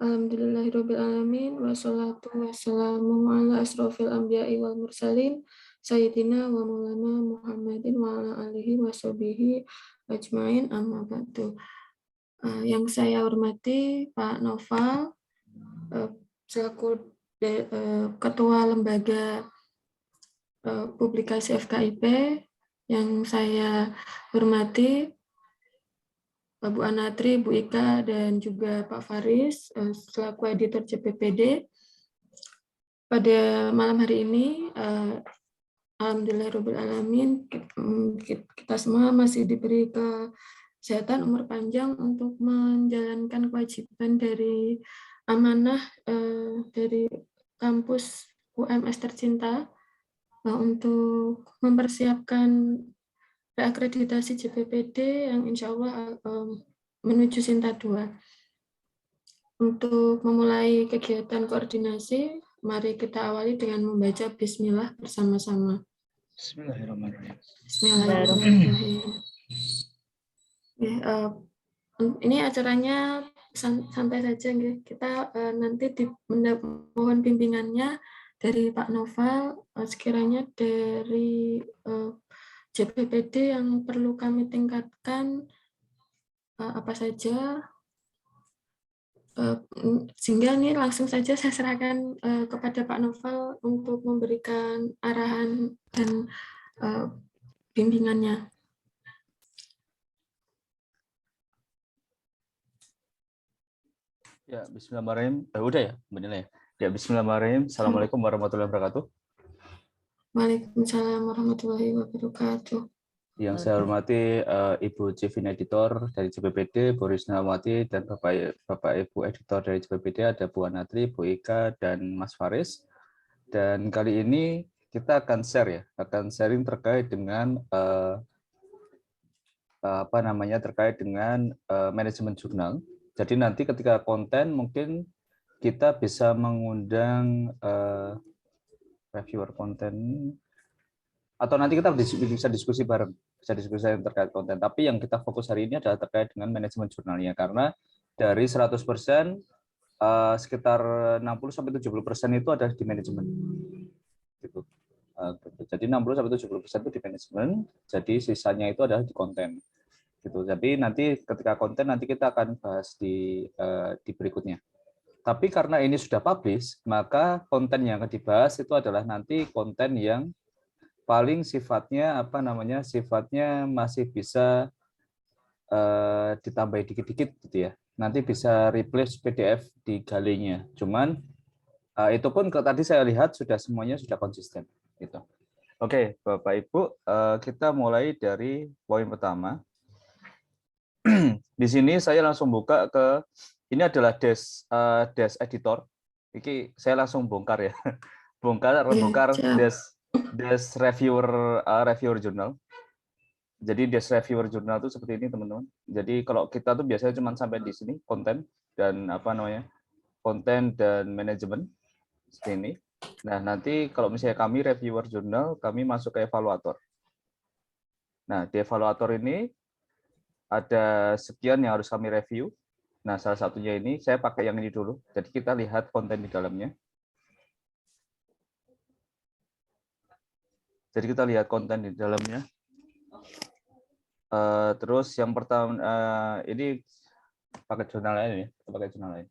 Alhamdulillahirabbil alamin wassalatu wassalamu ala asrofil anbiya'i wal mursalin sayyidina wa maulana Muhammadin wa ala alihi washabihi ajmain amma ba'du. Yang saya hormati Pak Noval selaku Ketua Lembaga Publikasi FKIP, yang saya hormati Bu Anatri, Bu Ika, dan juga Pak Faris selaku editor CPPD. Pada malam hari ini, alhamdulillahirrahmanirrahim, kita semua masih diberi kesehatan, umur panjang untuk menjalankan kewajiban dari amanah dari kampus UMS tercinta untuk mempersiapkan reakreditasi JPPD yang insya Allah menuju Sinta 2. Untuk memulai kegiatan koordinasi, mari kita awali dengan membaca Bismillah bersama-sama. Bismillahirrahmanirrahim. Bismillahirrahmanirrahim. Ini acaranya santai saja, kita nanti mohon bimbingannya dari Pak Noval, sekiranya dari JPPD yang perlu kami tingkatkan apa saja, sehingga ini langsung saja saya serahkan kepada Pak Noval untuk memberikan arahan dan bimbingannya. Ya, bismillahirrahmanirrahim. Udah ya, benar ya. Ya, bismillahirrahmanirrahim. Assalamualaikum warahmatullahi wabarakatuh. Waalaikumsalam warahmatullahi wabarakatuh. Yang saya hormati Ibu Chief Editor dari JPPD, Bu Risnawati, dan Bapak Ibu Editor dari JPPD, ada Bu Anatri, Bu Ika, dan Mas Faris. Dan kali ini kita akan share ya, akan sharing terkait dengan terkait dengan manajemen jurnal. Jadi nanti ketika konten mungkin kita bisa mengundang reviewer konten, atau nanti kita bisa diskusi bareng, bisa diskusi yang terkait konten. Tapi yang kita fokus hari ini adalah terkait dengan manajemen jurnalnya, karena dari 100% sekitar 60-70% itu ada di manajemen. Gitu. Jadi 60-70% itu di manajemen, jadi sisanya itu adalah di konten. Gitu. Jadi nanti ketika konten nanti kita akan bahas di berikutnya. Tapi karena ini sudah publish, maka konten yang akan dibahas itu adalah nanti konten yang paling sifatnya sifatnya masih bisa ditambahi dikit-dikit gitu ya. Nanti bisa replace PDF di galinya. Cuman itu pun tadi saya lihat semuanya sudah konsisten gitu. Oke, Bapak Ibu, kita mulai dari poin pertama. Di sini saya langsung buka ke, ini adalah dash editor. Ini saya langsung bongkar ya, bongkar dash reviewer journal. Jadi dash reviewer journal itu seperti ini teman-teman. Jadi kalau kita tuh biasanya cuma sampai di sini konten dan konten dan manajemen seperti ini. Nah nanti kalau misalnya kami reviewer journal, kami masuk ke evaluator. Nah di evaluator ini ada sekian yang harus kami review. Nah, salah satunya ini, saya pakai yang ini dulu. Jadi kita lihat konten di dalamnya. Jadi kita lihat konten di dalamnya. Terus yang pertama, ini pakai jurnal lain ya, pakai jurnal lain.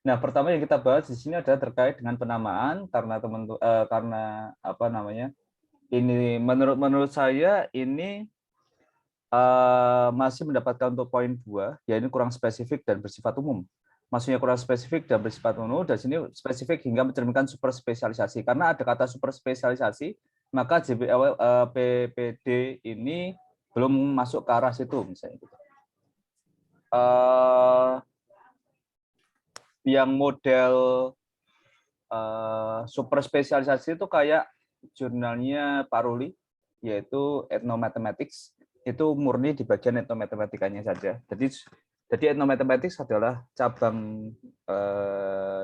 Nah, pertama yang kita bahas di sini adalah terkait dengan penamaan, karena ini menurut saya ini masih mendapatkan untuk poin 2, ya ini kurang spesifik dan bersifat umum. Maksudnya kurang spesifik dan bersifat umum, dan sini spesifik hingga mencerminkan super spesialisasi. Karena ada kata super spesialisasi, maka PPD ini belum masuk ke arah situ, misalnya. Yang model super spesialisasi itu kayak jurnalnya Pak Ruli, yaitu Ethnomathematics. Itu murni di bagian etnomatematikanya saja. Jadi etnomathematics adalah cabang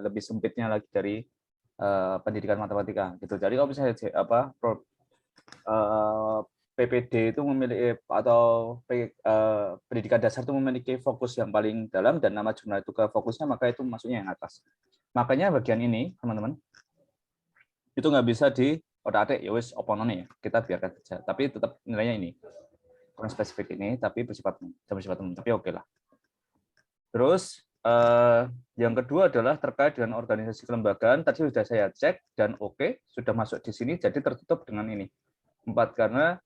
lebih sempitnya lagi dari pendidikan matematika. Gitu. Jadi kalau misalnya PPD itu memiliki atau pendidikan dasar itu memiliki fokus yang paling dalam dan nama jurnal itu ke fokusnya, maka itu masuknya yang atas. Makanya bagian ini teman-teman itu nggak bisa di otak-atik ya wis oponone ya, kita biarkan saja. Tapi tetap nilainya ini kurang spesifik ini, tapi bersifat umum. Tapi oke lah. Terus yang kedua adalah terkait dengan organisasi kelembagaan. Tadi sudah saya cek dan oke, sudah masuk di sini. Jadi tertutup dengan ini 4 karena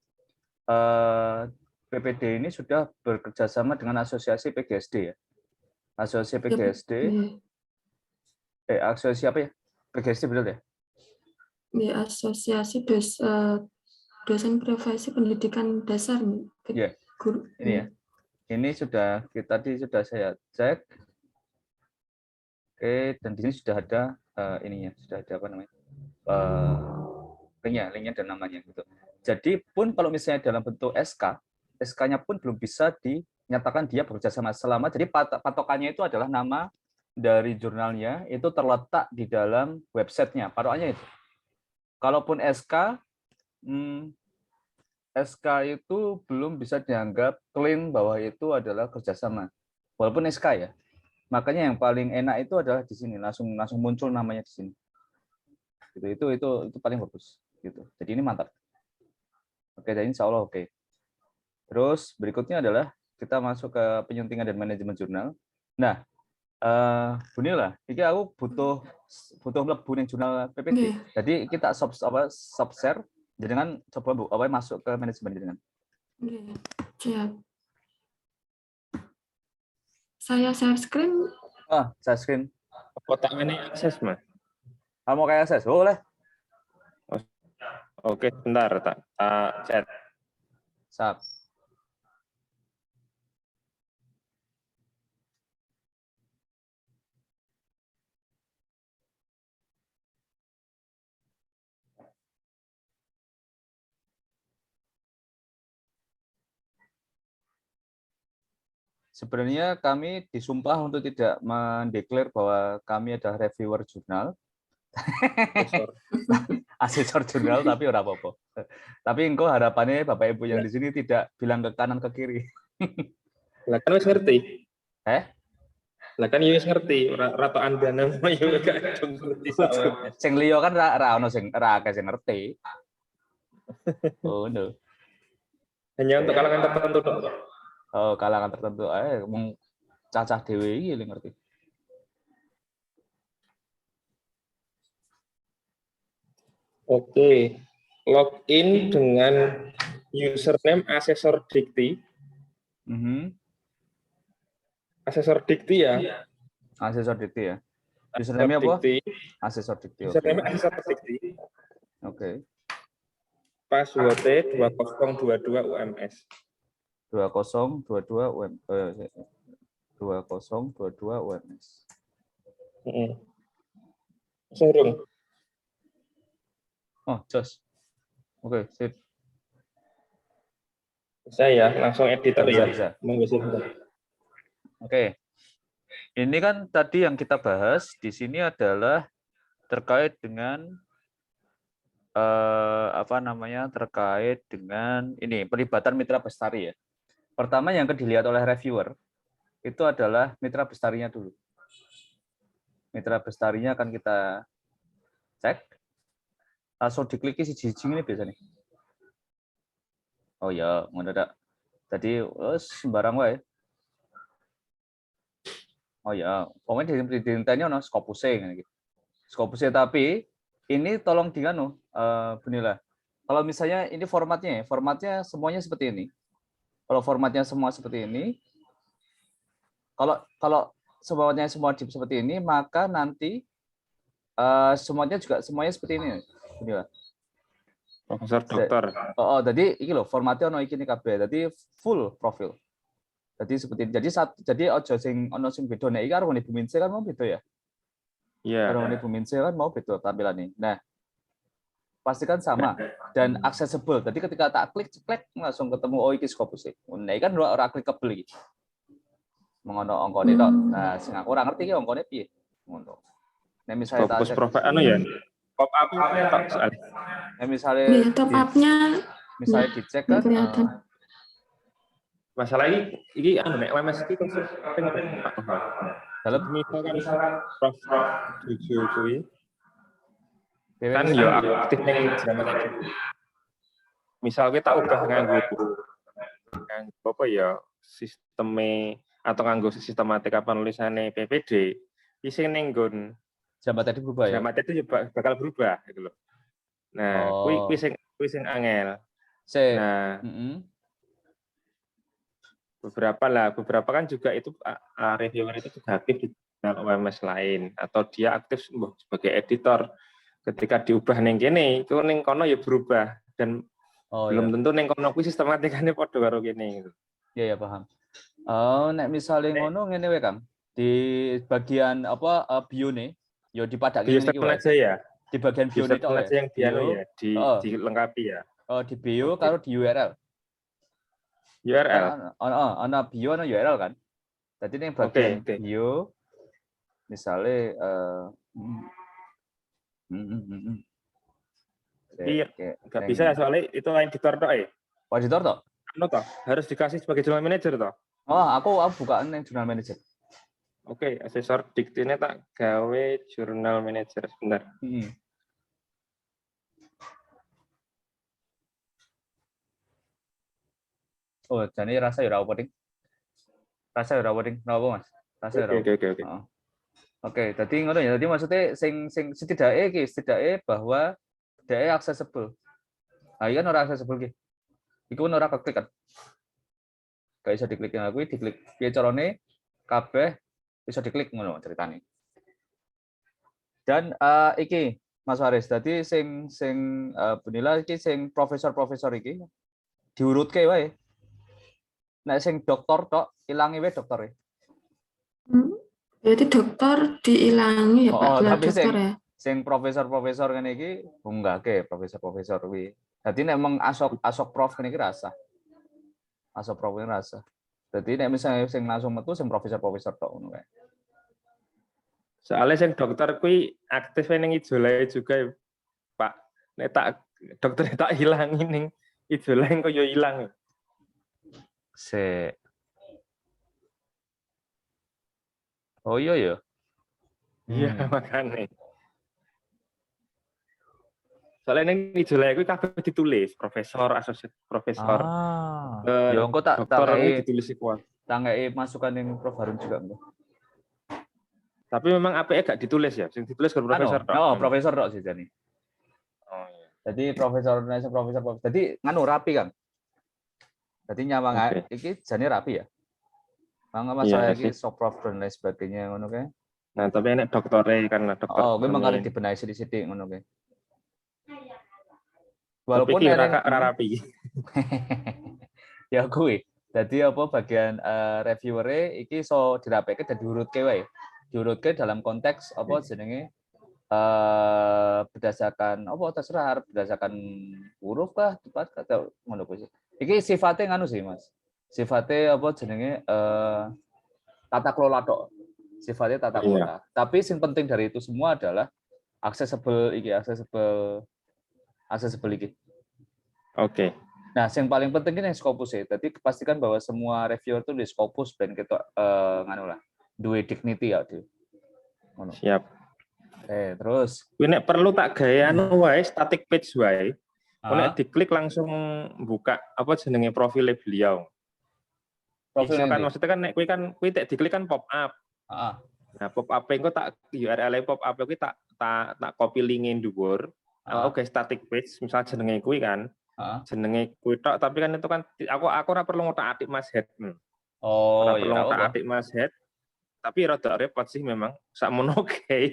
PPD ini sudah bekerja sama dengan asosiasi PGSD ya. Asosiasi PGSD. Asosiasi apa ya? PGSD betul ya? Di asosiasi dosen profesi pendidikan dasar. Ya. Ini ya. Ini sudah tadi sudah saya cek. Oke, dan di sini sudah ada ininya, sudah ada apa namanya? Linknya dan namanya gitu. Jadi pun kalau misalnya dalam bentuk SK, SK-nya pun belum bisa dinyatakan dia bekerja sama selama. Jadi patokannya itu adalah nama dari jurnalnya itu terletak di dalam websitenya. Patokannya itu. Kalaupun SK, SK itu belum bisa dianggap klaim bahwa itu adalah kerjasama. Walaupun SK ya. Makanya yang paling enak itu adalah di sini, langsung muncul namanya di sini. Gitu. Itu paling bagus. Gitu. Jadi ini mantap. Oke, jadi insya Allah oke. Terus berikutnya adalah kita masuk ke penyuntingan dan manajemen jurnal. Nah, Bunila, ini aku butuh mlebu ning jurnal PPD. Jadi kita sub share, jenengan coba Bu, masuk ke manajemen jenengan. Siap. Saya share screen. Share screen. Kotak ini akses, Mas. Kamu kayak akses? Boleh. Oke, bentar, tak chat. Sap. Sebenarnya kami disumpah untuk tidak mendeklar bahwa kami adalah reviewer jurnal. Asesor jurnal, tapi ora apa-apa. Tapi engkau harapannya Bapak Ibu yang di sini tidak bilang ke kanan ke kiri. Lah kan wis ngerti. Lah kan wis ngerti, rata andana yo gak ngerti soalnya. Sing liya kan ra ono sing akeh sing ngerti. Oh no. Hanya untuk kalangan tertentu dong. Oh, kalangan tertentu mung cacah dhewe iki ngerti. Oke, login dengan username asesor dikti. Asesor dikti ya. Asesor dikti ya. Username apa? Asesor dikti. Username asesor dikti. Oke. Password 2022 UMS. 2022 UMS. Sorong. Oh, jos. Oke, sip. Bisa ya, langsung editor ya. Bisa. Oke. Ini kan tadi yang kita bahas di sini adalah terkait dengan terkait dengan ini pelibatan mitra bestari ya. Pertama yang dilihat oleh reviewer itu adalah mitra bestarinya dulu. Mitra bestarinya akan kita cek. Langsung dikliki si jijing ini biasanya. Oh ya, mendadak. Tadi sembarang wae. Oh ya, pokoknya di intanya ono Scopus gitu. Scopus tapi ini tolong dianu Bunila. Kalau misalnya ini formatnya semuanya seperti ini. Kalau formatnya semua seperti ini, kalau semuanya seperti ini, maka nanti semuanya seperti ini. Bunila. Profesor Dokter. Jadi iki loh formatnya ono iki kabeh. Jadi full profil. Jadi seperti jadi ojo sing ono sing beda nek iki karo ngene Buminse kan mau beda ya. Iya. Karo ngene Buminse kan mau beda tampilannya. Nah, pastikan sama dan accessible. Jadi ketika tak klik langsung ketemu iki Scopus. Nek kan ora klikable iki. Mengono angkane tok. Nah, sing aku ora ngerti iki angkane piye. Ngono. Nek misalnya Scopus profil ya. Pop up tok soal. Nek misalnya top up-nya misalnya dicek nggak kan kelihatan. Masalah ini anu nek WMS iki konsep pengen Pak. dalam Misalkan Prof Jojo kuwi kan PPT. yo aktif ning zaman iki. Misal kita ubah nganggo apa ya sisteme atau nganggo sistematika penulisannya PPD, isi ning nggon Jabat tadi berubah ya. jamat itu bakal berubah gitu loh. Nah, kuwi sing angel. Nah, beberapa kan juga itu reviewer itu juga aktif di channel OMS lain atau dia aktif sebagai editor. Ketika diubah ning kene, iku ning kono ya berubah dan belum tentu ning kono kuwi sistematikane padha karo kene gitu. Iya ya paham. Nek misale ngono ngene wae Kang. Di bagian apa bio nih, yo dipadake ngene iki wae. Aja ya. Di bagian bio nih tok aja yang bio ya, dilengkapi ya. Oh, di bio karo di URL. URL. Ana bio ana URL kan. Jadi ning bagian bio misale Iya, nggak bisa soalnya itu editor tok ya. Oh, editor tok? Anu toh, harus dikasih sebagai journal manager toh. Oh, aku bukaan yang journal manager. Oke, asesor diktine tak gawe journal manager sebentar. Oh, jadi rasa ya ora apa-apa, Ding. Rasa ya ora apa-apa, Ding. Napa, Mas? Rasa ya ora. Oke. Oke, dadi ngono ya. Dadi maksudnya sing setidaknya bahwa dia accessible. Nah, iya kan ora accessible ki. Iku ora keklik kan. Gak bisa diklik yang aku diklik. Piye carane kabeh bisa diklik ngono ceritane. Dan iki Mas Faris, dadi sing Bunila iki sing profesor-profesor iki diurutke wae. Nek sing dokter tok ilangi wae dokter. Berarti dokter diilangi ya Pak, tapi dokter ya. Sing profesor-profesor ngene iki bunggake profesor-profesor kuwi. Dadi nek meng asok prof kene iki rasa. Asok prof kene rasa. Dadi nek misalnya sing langsung metu sing profesor-profesor tok ngono kae. Soalnya sing dokter kuwi aktif ning ijolahe juga Pak. Nek tak dokter tak ilangi ning ijolahe kok yo ilang. Oh iya ya. Iya makane. Soalnya ning ijolahe kuwi kabeh ditulis profesor, asosiat profesor. Ya engko tak ditulis kuwi. Tanggai masukan ning Prof Harun juga engko. Tapi memang APE gak ditulis ya, sing ditulis kan profesor tok. Oh, profesor tok sih jane. Oh iya. Jadi profesor. Jadi nganu rapi kan. Jadi nyawang iki jane rapi ya. Mangga masalah iki soprof dan lain sebagainya ngono kae. Nah, tapi enek doktore kan dokter. Oh, kuwi mangkane dibenahi sithik-sithik ngono kae. Walaupun ora rapi. Ya kuwi. Dadi apa bagian reviewer iki iso dirapike dadi urutke wae. Diurutke dalam konteks apa jenenge berdasarkan apa terserah berdasarkan huruf kah tepat kata ngono kuwi. Iki sifatnya nganu sih Mas. Sifatnya apa jenenge tata kelola tok. Sifatnya tata kelola. Tapi yang penting dari itu semua adalah accessible iki. Oke. Nah, yang paling penting ini Scopus ya. Jadi pastikan bahwa semua reviewer itu di Scopus dan kita nganu lah. Duwe dignity ya, Dik. Siap. Terus. Kuwi nek perlu tak gawe anu wae static page wae. Nek diklik langsung buka apa jenenge profile beliau. Profil kan maksudnya kan nek kuwi tek diklik kan pop up. Nah, pop up engko tak URL pop up kuwi tak copy link-e dhuwur. Oke, static page misal jenenge kuwi kan. Jenenge kuwi tok tapi kan itu kan aku ora perlu ngotak-atik mashead. Oh, iya ora perlu ngotak-atik mashead. Tapi rada repot sih memang sakmono kae.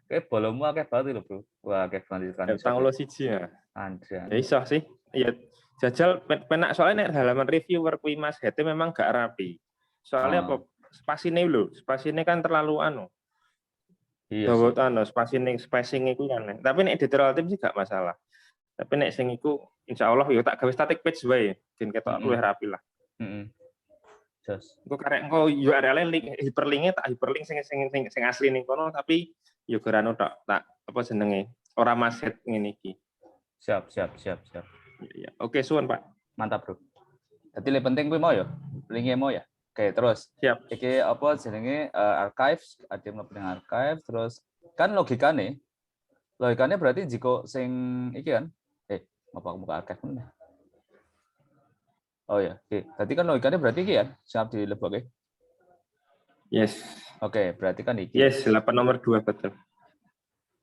Kayak bolomu akeh banget lho, Bro. Wah, akeh banget kan. Tanglo siji ya. Anjir. Ya iso sih. Iya, jajal penak soalnya nek halaman reviewer kuwi Mas Hete memang gak rapi. Soalnya apa? Spasine lho, spasine kan terlalu anu. Iya. Spacing iku kan. Tapi nek editorial tim sih gak masalah. Tapi nek sing iku insyaallah ya tak gawe static page wae, ben ketok luwih rapi lah. Engko karek engko URL link hyperlink-e tak hyperlink sing asli ning kono tapi yo ora ono tak apa jenenge ora mashead ngene iki. Siap. Ya. Oke, suwun Pak. Mantap, Bro. Jadi lebih penting kuwi mau ya, linknya mau ya. Oke, terus Siap. iki apa jenenge archives, ada yang mlebu archive, terus kan logikane berarti jika sing iki kan apa aku buka archive mana? Oh ya, oke. Berarti kan logikane berarti iki kan siap dilebokke. Yes. Oke, berarti kan iki. Yes, 8 nomor 2 betul.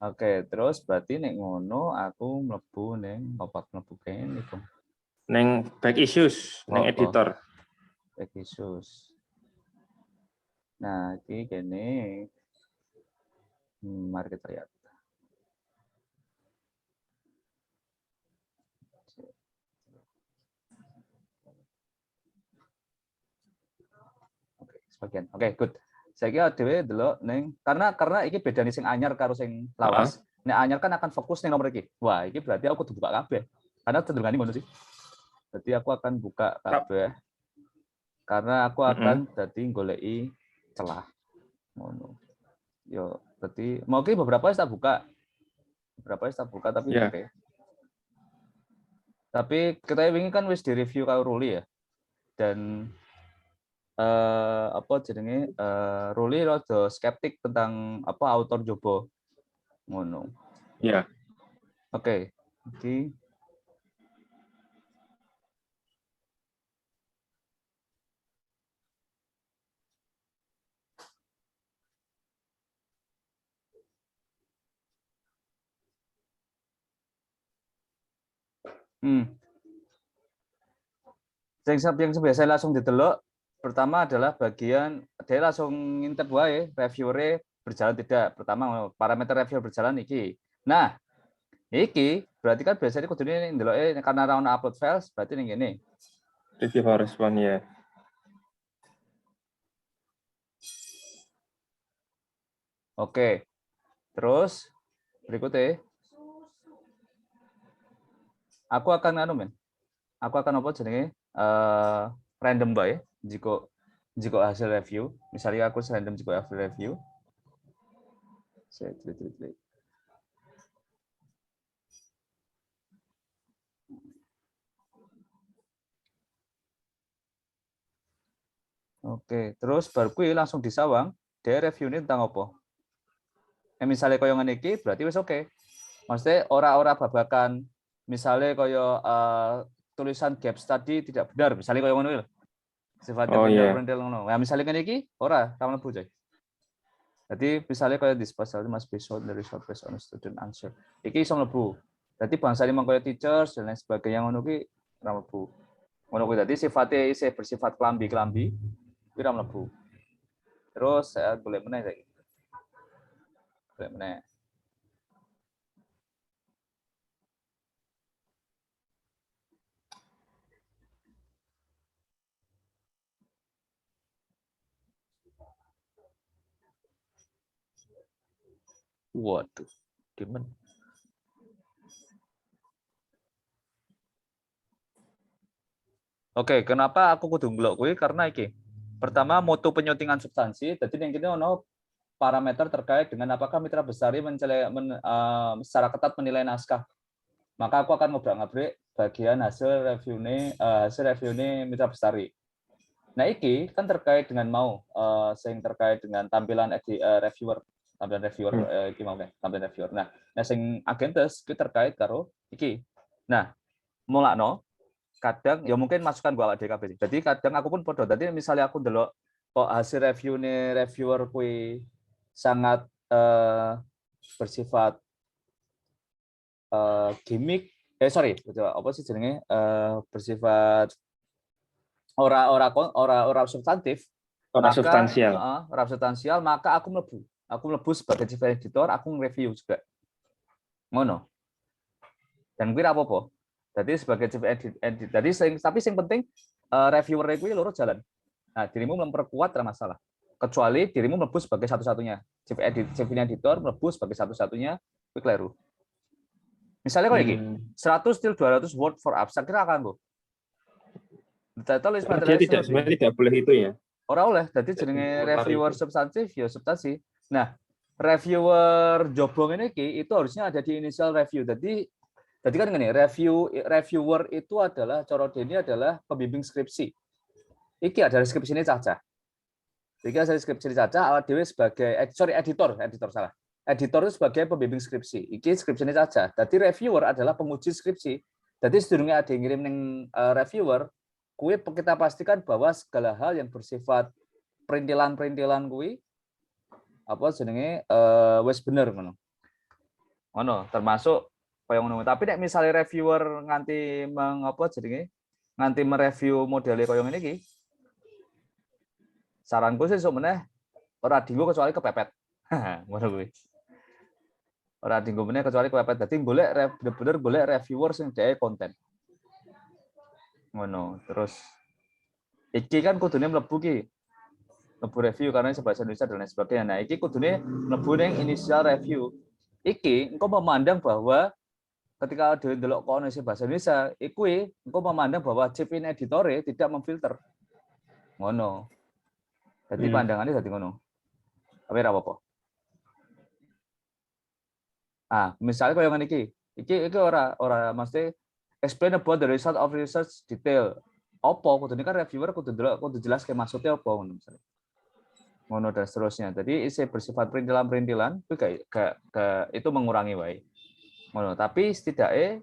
Oke, terus berarti nek ngono aku mlebu ning papat mlebu kene iku. Neng back issues, neng editor. Back issues. Nah, iki kene. Mari kita lihat. Oke, sebagian. Oke, good. Saya kira dhewe delok ning karena iki bedane sing anyar karo sing lawas. Nek anyar kan akan fokus ning nomor iki. Wah, iki berarti aku kudu buka kabeh. Karena cenderungane ngono sih. Jadi aku akan buka kabeh. Karena aku akan dadi goleki celah. Ngono. Yo, berarti mau ki beberapa wis tak buka. Tapi oke. Tapi kita wingi kan wis di-review karo Ruli ya. Dan apa jenenge Ruli rada skeptik tentang apa autor Jobo ngono. Ya. Oke. Iki yang biasa langsung ditelok pertama adalah bagian dia langsung ngintip wae reviewer berjalan tidak. Pertama parameter review berjalan iki. Nah, iki berarti kan biasanya kudune ndeloke karena round upload files berarti ning ngene. Review respon ya. Oke. Terus berikutnya aku akan Aku akan apa jenenge random bae jika hasil review. Misalnya aku random jika hasil review. Oke, terus baru kuwi langsung disawang, dia review ini tentang apa? Misalnya kaya ngene iki berarti wis oke. Maksudnya ora babakan misalnya kaya tulisan gaps tadi tidak benar, misalnya kaya ngono lho. Sifatnya pendel ngono. Nah, misalnya ngene iki ora mlebu coy. Jadi misalnya kaya disposal mas besok dari short based on student answer. Iki iso mlebu. Jadi bangsa ini kaya teachers dan lain sebagainya ngono ki ora mlebu. Ngono kuwi dadi sifatnya isih bersifat kelambi-kelambi kuwi ora mlebu. Terus saya golek meneh saiki. Golek meneh. Waduh, gimana? Oke, kenapa aku kudu ngelok kuwi karena iki. Pertama, mutu penyuntingan substansi. Jadi yang kene ono parameter terkait dengan apakah Mitra Bestari secara ketat menilai naskah. Maka aku akan ngobrak-ngabrik bagian hasil review ini Mitra Bestari. Nah, iki kan terkait dengan sing terkait dengan tampilan reviewer. Tampilan reviewer iki mau tampilan reviewer. Nah, sing agentes itu terkait karo iki. Nah, mulakno kadang ya mungkin masukan gua awak DKB. Jadi kadang aku pun podo. Tadi misalnya aku ndelok kok hasil reviewer kui sangat bersifat gimmick. Apa sih jenenge bersifat ora substantif. Ora substansial, maka aku mlebu sebagai chief editor, aku nge-review juga. Ngono. Dan kuwi apa-apa. Jadi sebagai chief edit. Jadi tapi yang penting reviewer kuwi loro jalan. Nah, dirimu memperkuat ora masalah. Kecuali dirimu mlebu sebagai satu-satunya. Chief editor mlebu sebagai satu-satunya kuwi kleru. Misalnya kayak gini, 100 till 200 word for abstract kira akan Bu. Dia tidak boleh itu ya. Ora oleh, jadi jenenge reviewer substantif ya substansi. Nah, reviewer jobong ini itu harusnya ada di initial review. Jadi Jadi kan gini, reviewer itu adalah cara ini adalah pembimbing skripsi. Iki adalah skripsi ini Caca. Iki adalah skripsi ini Caca, awak dhewe sebagai editor salah. Editor itu sebagai pembimbing skripsi. Iki skripsi ini Caca. Jadi reviewer adalah penguji skripsi. Jadi sedurunge ada yang ngirim ning reviewer, kuwi kita pastikan bahwa segala hal yang bersifat perintilan-perintilan kuwi apa jenenge wis bener ngono. Ngono, termasuk kaya ngono. Tapi nek misalnya reviewer nganti mengapa jenenge nganti mereview modele kaya ngene iki. Saranku sih sebenarnya ora dinggo kecuali kepepet. Ngono kuwi. Ora dinggo meneh kecuali kepepet. Dadi golek bener-bener golek reviewer sing dhewe konten. Ngono. Terus iki kan kudune mlebu ki. Mlebu review karena bahasa Indonesia dan lain sebagainya. Nah, iki kudune mlebu ning initial review. Iki engkau memandang bahwa ketika ada delok kono sing bahasa Indonesia, iku engkau memandang bahwa chip-in editore tidak memfilter. Ngono. Jadi pandangannya dadi ngono. Tapi ora apa-apa. Ah, misalnya kaya ngene iki ora mesti explain about the result of research detail. Apa kudune kan reviewer kudu delok kudu jelas ke maksudnya apa ngono misalnya. Ngono dan seterusnya. Jadi isi bersifat perintilan-perintilan itu itu mengurangi wae. Ngono, tapi setidaknya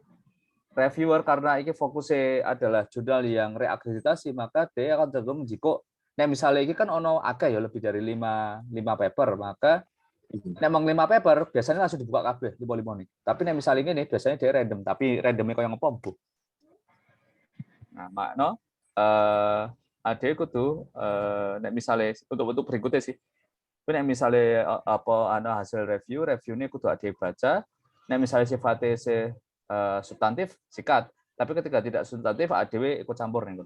reviewer karena ini fokusnya adalah jurnal yang reakreditasi, maka dia akan cenderung menjiko. Nah, misalnya ini kan ono akeh ya lebih dari 5 paper, maka memang 5 paper biasanya langsung dibuka kabeh 5 nih. Tapi nek misalnya ini biasanya dia random, tapi randomnya kayak ngepompuk. Nah, makno ada kudu nek misalnya untuk berikutnya sih. Nek misalnya apa ana hasil review ini kudu ada baca. Nek misalnya sifatnya substantif sikat, tapi ketika tidak substantif ADW ikut campur nih,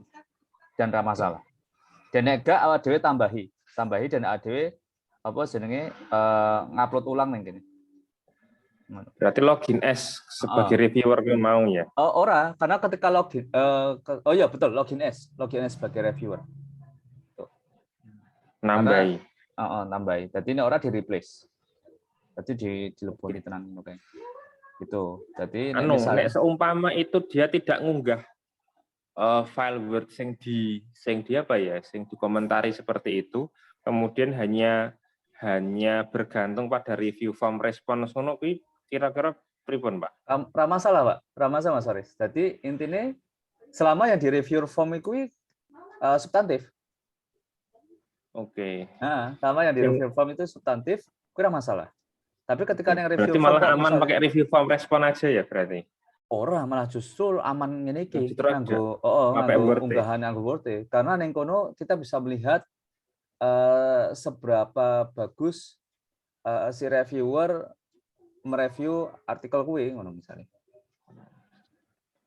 dan ra masalah. Dan nek gak ADW tambahi dan ADW apa jenenge ngupload ulang ning kene. Berarti login S sebagai reviewer yang mau ya? Ora, karena ketika login oh iya betul login S sebagai reviewer. Tuh. Nambahi. Nambahi. Jadi ini ora di replace. Jadi dileboni tenan oke. Gitu. Jadi misalnya seumpama itu dia tidak ngunggah file Word sing di apa ya, sing dikomentari seperti itu, kemudian hanya bergantung pada review form response ngono kuwi kira-kira pripun, Pak? Ra masalah, Pak. Ra masalah, Mas Aris. Jadi intinya selama yang di review form itu substantif. Oke. Nah, selama yang di review form itu substantif, kira masalah. Tapi ketika yang review berarti form malah aman pakai review form respon aja ya berarti. Ora, malah justru aman ngene iki. Nganggo unggahan nganggo Word. Karena ning kono kita bisa melihat seberapa bagus si reviewer mereview artikel kuwi ngono misalnya.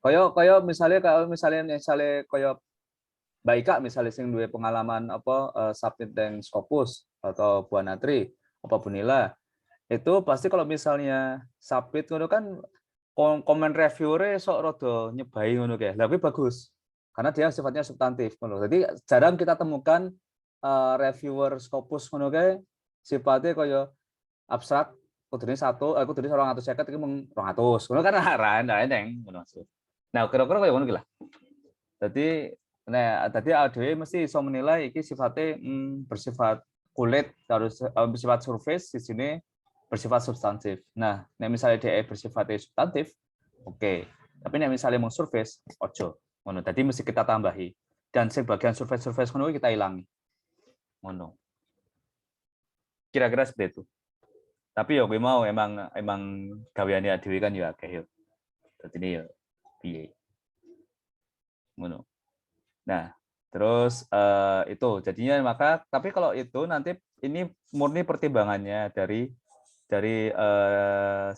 Kaya misalnya kaya Mbak Ika misalnya sing duwe pengalaman apa submit dan Scopus atau Bu Anatri apa Bu Nila itu pasti kalau misalnya submit ngono kan komen reviewer sok rada nyebai ngono kae. Lah kuwi bagus. Karena dia sifatnya substantif ngono. Jadi jarang kita temukan reviewer Scopus ngono kae sifatnya kaya abstrak kudune 250 iki mung 200. Ngono kan ra enteng ngono maksud. Nah, kira-kira kaya ngono iki lah. Tadi ADW mesti iso menilai iki sifatnya bersifat kulit harus bersifat surface di sini bersifat substantif. Nah, nek misalnya DE bersifatnya substantif, oke. Tapi nek misalnya mau surface, ojo. Ngono. Tadi mesti kita tambahi. Dan sebagian surface ngono kita hilangi. Ngono. Kira-kira seperti itu. Tapi ya gue mau emang gaweane ADW kan ya akeh yo. Dadi ini ya piye. Ngono. Nah, terus itu jadinya maka tapi kalau itu nanti ini murni pertimbangannya dari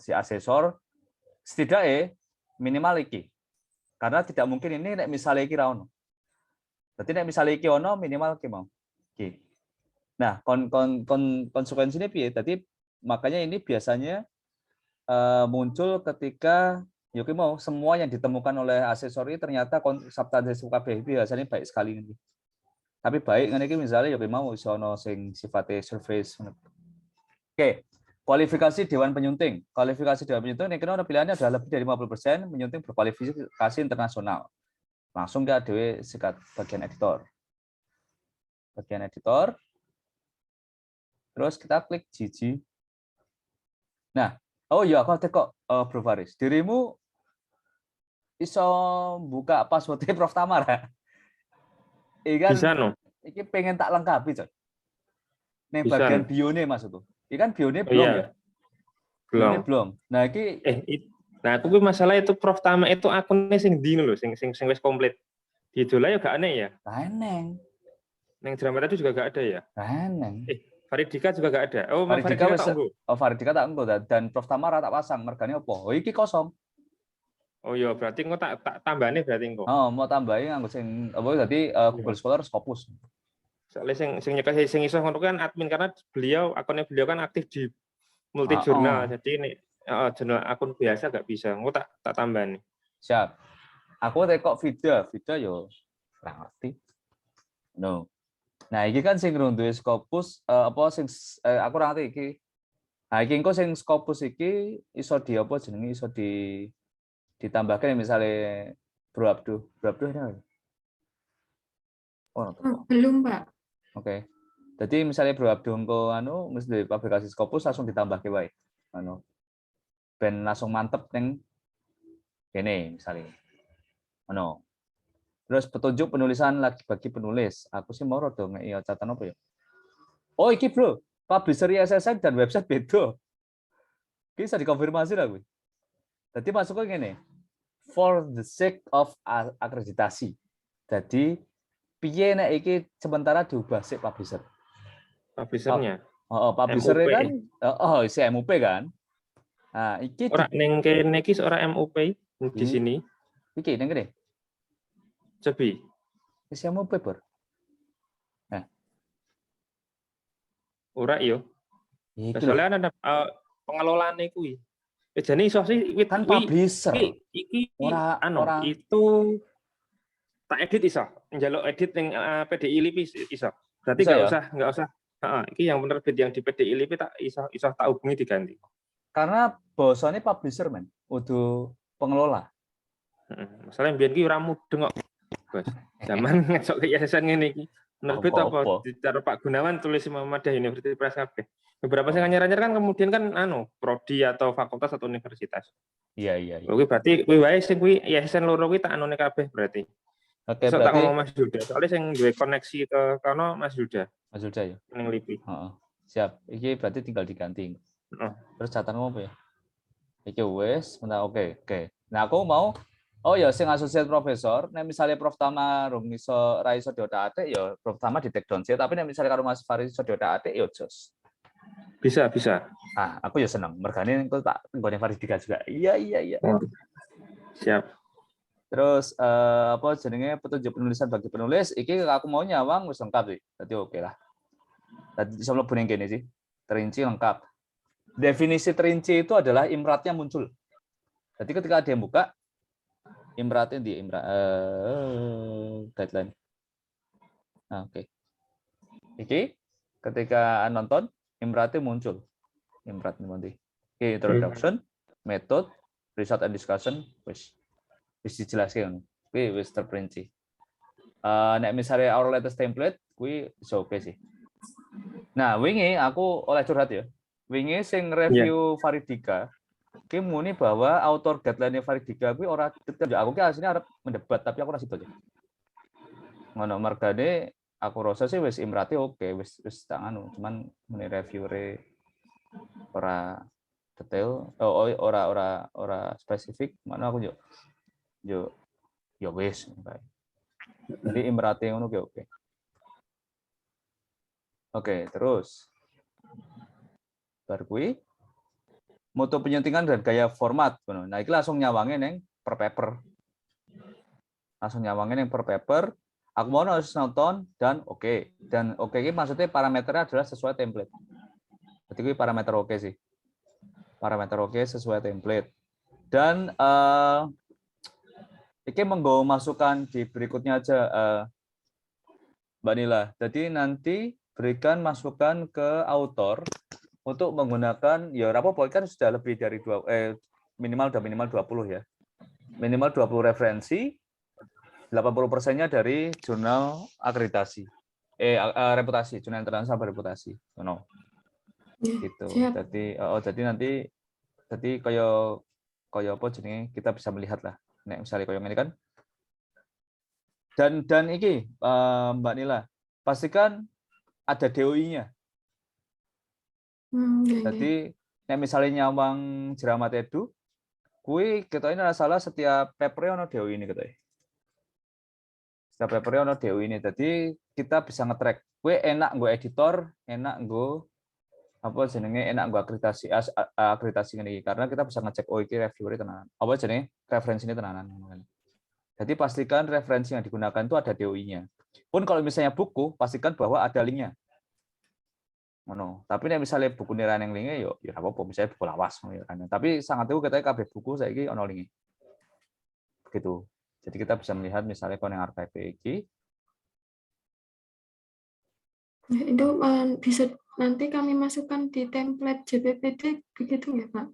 si asesor setidaknya minimal iki. Karena tidak mungkin ini nek misalnya iki ra ono. Berarti nek misalnya iki ono minimal iki mau. Iki. Nah, konsekuensinya piye? Tadi makanya ini biasanya muncul ketika Yoki mau semua yang ditemukan oleh asesor ini ternyata substansi kabeh biasanya baik sekali ini. Tapi baik ngene iki misalnya Yoki mau iso ono sing sifatnya surface. Oke. kualifikasi Dewan Penyunting. Kualifikasi Dewan Penyunting ini kena pilihannya adalah lebih dari 50% penyunting berkualifikasi internasional. Langsung ke ADW sikat bagian editor. Bagian editor. Terus kita klik GG. Nah, oh iya aku ada kok Bro Faris. Dirimu iso buka passwordnya Prof Tamara. Ikan Bisa no. iki pengen tak lengkapi, Coy. Ning Bisa, bagian no. bio-ne maksudku. Ikan bio-ne Oh, belum iya. ya? Belum. Bio-ne belum. Nah, iki Nah, aku ki masalah itu Prof Tama itu akunnya sing ndi lho, sing wis komplit. Di Idola ya gak aneh ya. Reneng. Neng drama itu juga gak ada ya. Reneng. Faridika juga gak ada. Oh, Faridika Faridika tak engko. Oh, Faridika tak engko dan Prof Tamara tak pasang. Mergane apa? Oh, iki kosong. Oh iya, berarti engko tak tambahane berarti engko. Oh, mau tambahin nganggo sing apa tadi Google Scholar Scopus. Soalnya sing nyekel sing iso ngono kan admin karena akunnya beliau kan aktif di multi jurnal. Jadi ini jurnal akun biasa gak bisa. Engko tak tambah nih. Siap. Aku tekok Vida yo ora ngerti. No. Nah, iki kan sing duwe Scopus apa sing aku ora ngerti iki. Nah, iki engko sing Scopus iki iso di apa jenenge iso ditambahkan misalnya Bro Abduh ini. Oh, belum, Pak. Oke. Jadi misalnya Bro Abduh engko mesti aplikasi Scopus langsung ditambah ke wae. Ben langsung mantep ning kene misalnya. Terus petunjuk penulisan lagi bagi penulis. Aku sih mau rada ngeki catatan apa ya? Oh, iki Bro, publisher ISSN dan website beda. Iki bisa dikonfirmasi lah gue. Jadi masuknya gini. For the sake of akreditasi. Jadi piye nek iki sementara diubah sik publisher. Publishernya. Publisher kan isi MUP kan. Nah, iki ora ning kene iki ora MUP di sini. Iki ning kene. Cobi. Isi MUP, Bro. Nah. Ora yo. Soalnya ada pengelolaane kuwi. Jadi iso sih kan publisher. Iki ora itu tak edit iso. Njaluk edit ning PDI LIPI iso. Berarti enggak usah. Iki yang penerbit yang di PDI LIPI tak iso tak hubungi diganti. Karena bahasane publisher men, kudu pengelola. Masalahnya mbiyen ki ora mudeng kok. Bos. Zaman ngecok ke yayasan ngene iki. Penerbit apa dicara Pak Gunawan tulis Muhammadiyah University Press kabeh. Beberapa sing anyar-anyar kan kemudian kan prodi atau fakultas atau universitas. Iya. Kuwi berarti kuwi wae sing kuwi yayasan loro kuwi tak anone kabeh berarti. Oke, so, berarti tak ngomong Mas Yuda. Soalnya sing duwe koneksi ke kono Mas Yuda. Mas Yuda ya. Ning LIPI. Siap. Iki berarti tinggal diganti. Terus catatan apa ya? Iki wis, oke. Nah, aku mau sing associate professor, nek misalnya Prof Tama rung iso ra iso diotak-atik ya Prof Tama di take down sih, tapi nek misalnya karo Mas Faris iso diotak-atik ya jos. Bisa. Ah, aku ya seneng. Mergane engko tak nggone Faris juga. Iya. Siap. Terus apa jenenge petunjuk penulisan bagi penulis, iki aku mau nyawang wis lengkap sih. Dadi oke lah. Tadi iso mlebu ning kene sih. Terinci lengkap. Definisi terinci itu adalah imratnya muncul. Jadi ketika dia buka imratnya di guideline. Nah, oke. Iki ketika nonton imratnya muncul. Imrat nanti. Oke, introduction, method, result and discussion, wis dijelaskan. Kuwi wis terperinci. Nek misalnya our latest template, kuwi iso oke sih. Nah, wingi aku oleh curhat ya. Wingi sing review Faridika ki muni bahwa author guideline Faridika kuwi ora detail. Aku ki asline arep mendebat tapi aku ora sido. Ngono margane aku rasa sih wis imrate oke, wis tak anu, cuman muni reviewer ora detail, ora spesifik, mana aku yo wis. Jadi imrate ngono ki oke. Oke, terus bar kuwi mutu penyuntingan dan gaya format. Nah, iki langsung nyawange neng per paper. Langsung nyawange neng per paper. Aku mau harus nonton dan oke. Dan oke ini maksudnya parameternya adalah sesuai template. Jadi ini parameter oke sih. Parameter oke sesuai template. Dan ini menggo masukan di berikutnya aja, Mbak Nila. Jadi nanti berikan masukan ke author untuk menggunakan ya apa kan sudah lebih dari minimal 20 ya. Minimal 20 referensi, 80%-nya dari jurnal akreditasi. Reputasi, jurnal internasional reputasi. No. Ya, Gitu. siap. Jadi nanti kayak apa jenenge kita bisa melihat lah. Nek misalnya kayak ini kan. Dan iki Mbak Nila, pastikan ada DOI-nya. Jadi nek misalnya nyawang Jeramat Edu, kui kita ini salah setiap paper ono DOI ini kita. Setiap paper ono DOI ini. Jadi kita bisa nge-track. Kui enak gue editor, enak gue apa jenenge enak gue akreditasi ini karena kita bisa ngecek oh iki reviewer tenanan. Apa jenenge referensi ini tenanan. Jadi pastikan referensi yang digunakan itu ada DOI-nya. Pun kalau misalnya buku, pastikan bahwa ada linknya. Ngono. Tapi nek misalnya buku niran yang linknya yo ya apa-apa, misalnya buku lawas tapi sangat itu katanya kabeh buku saiki ono linknya. Begitu. Jadi kita bisa melihat misalnya kalau yang archive iki ya, itu bisa nanti kami masukkan di template JPPD begitu ya, Pak?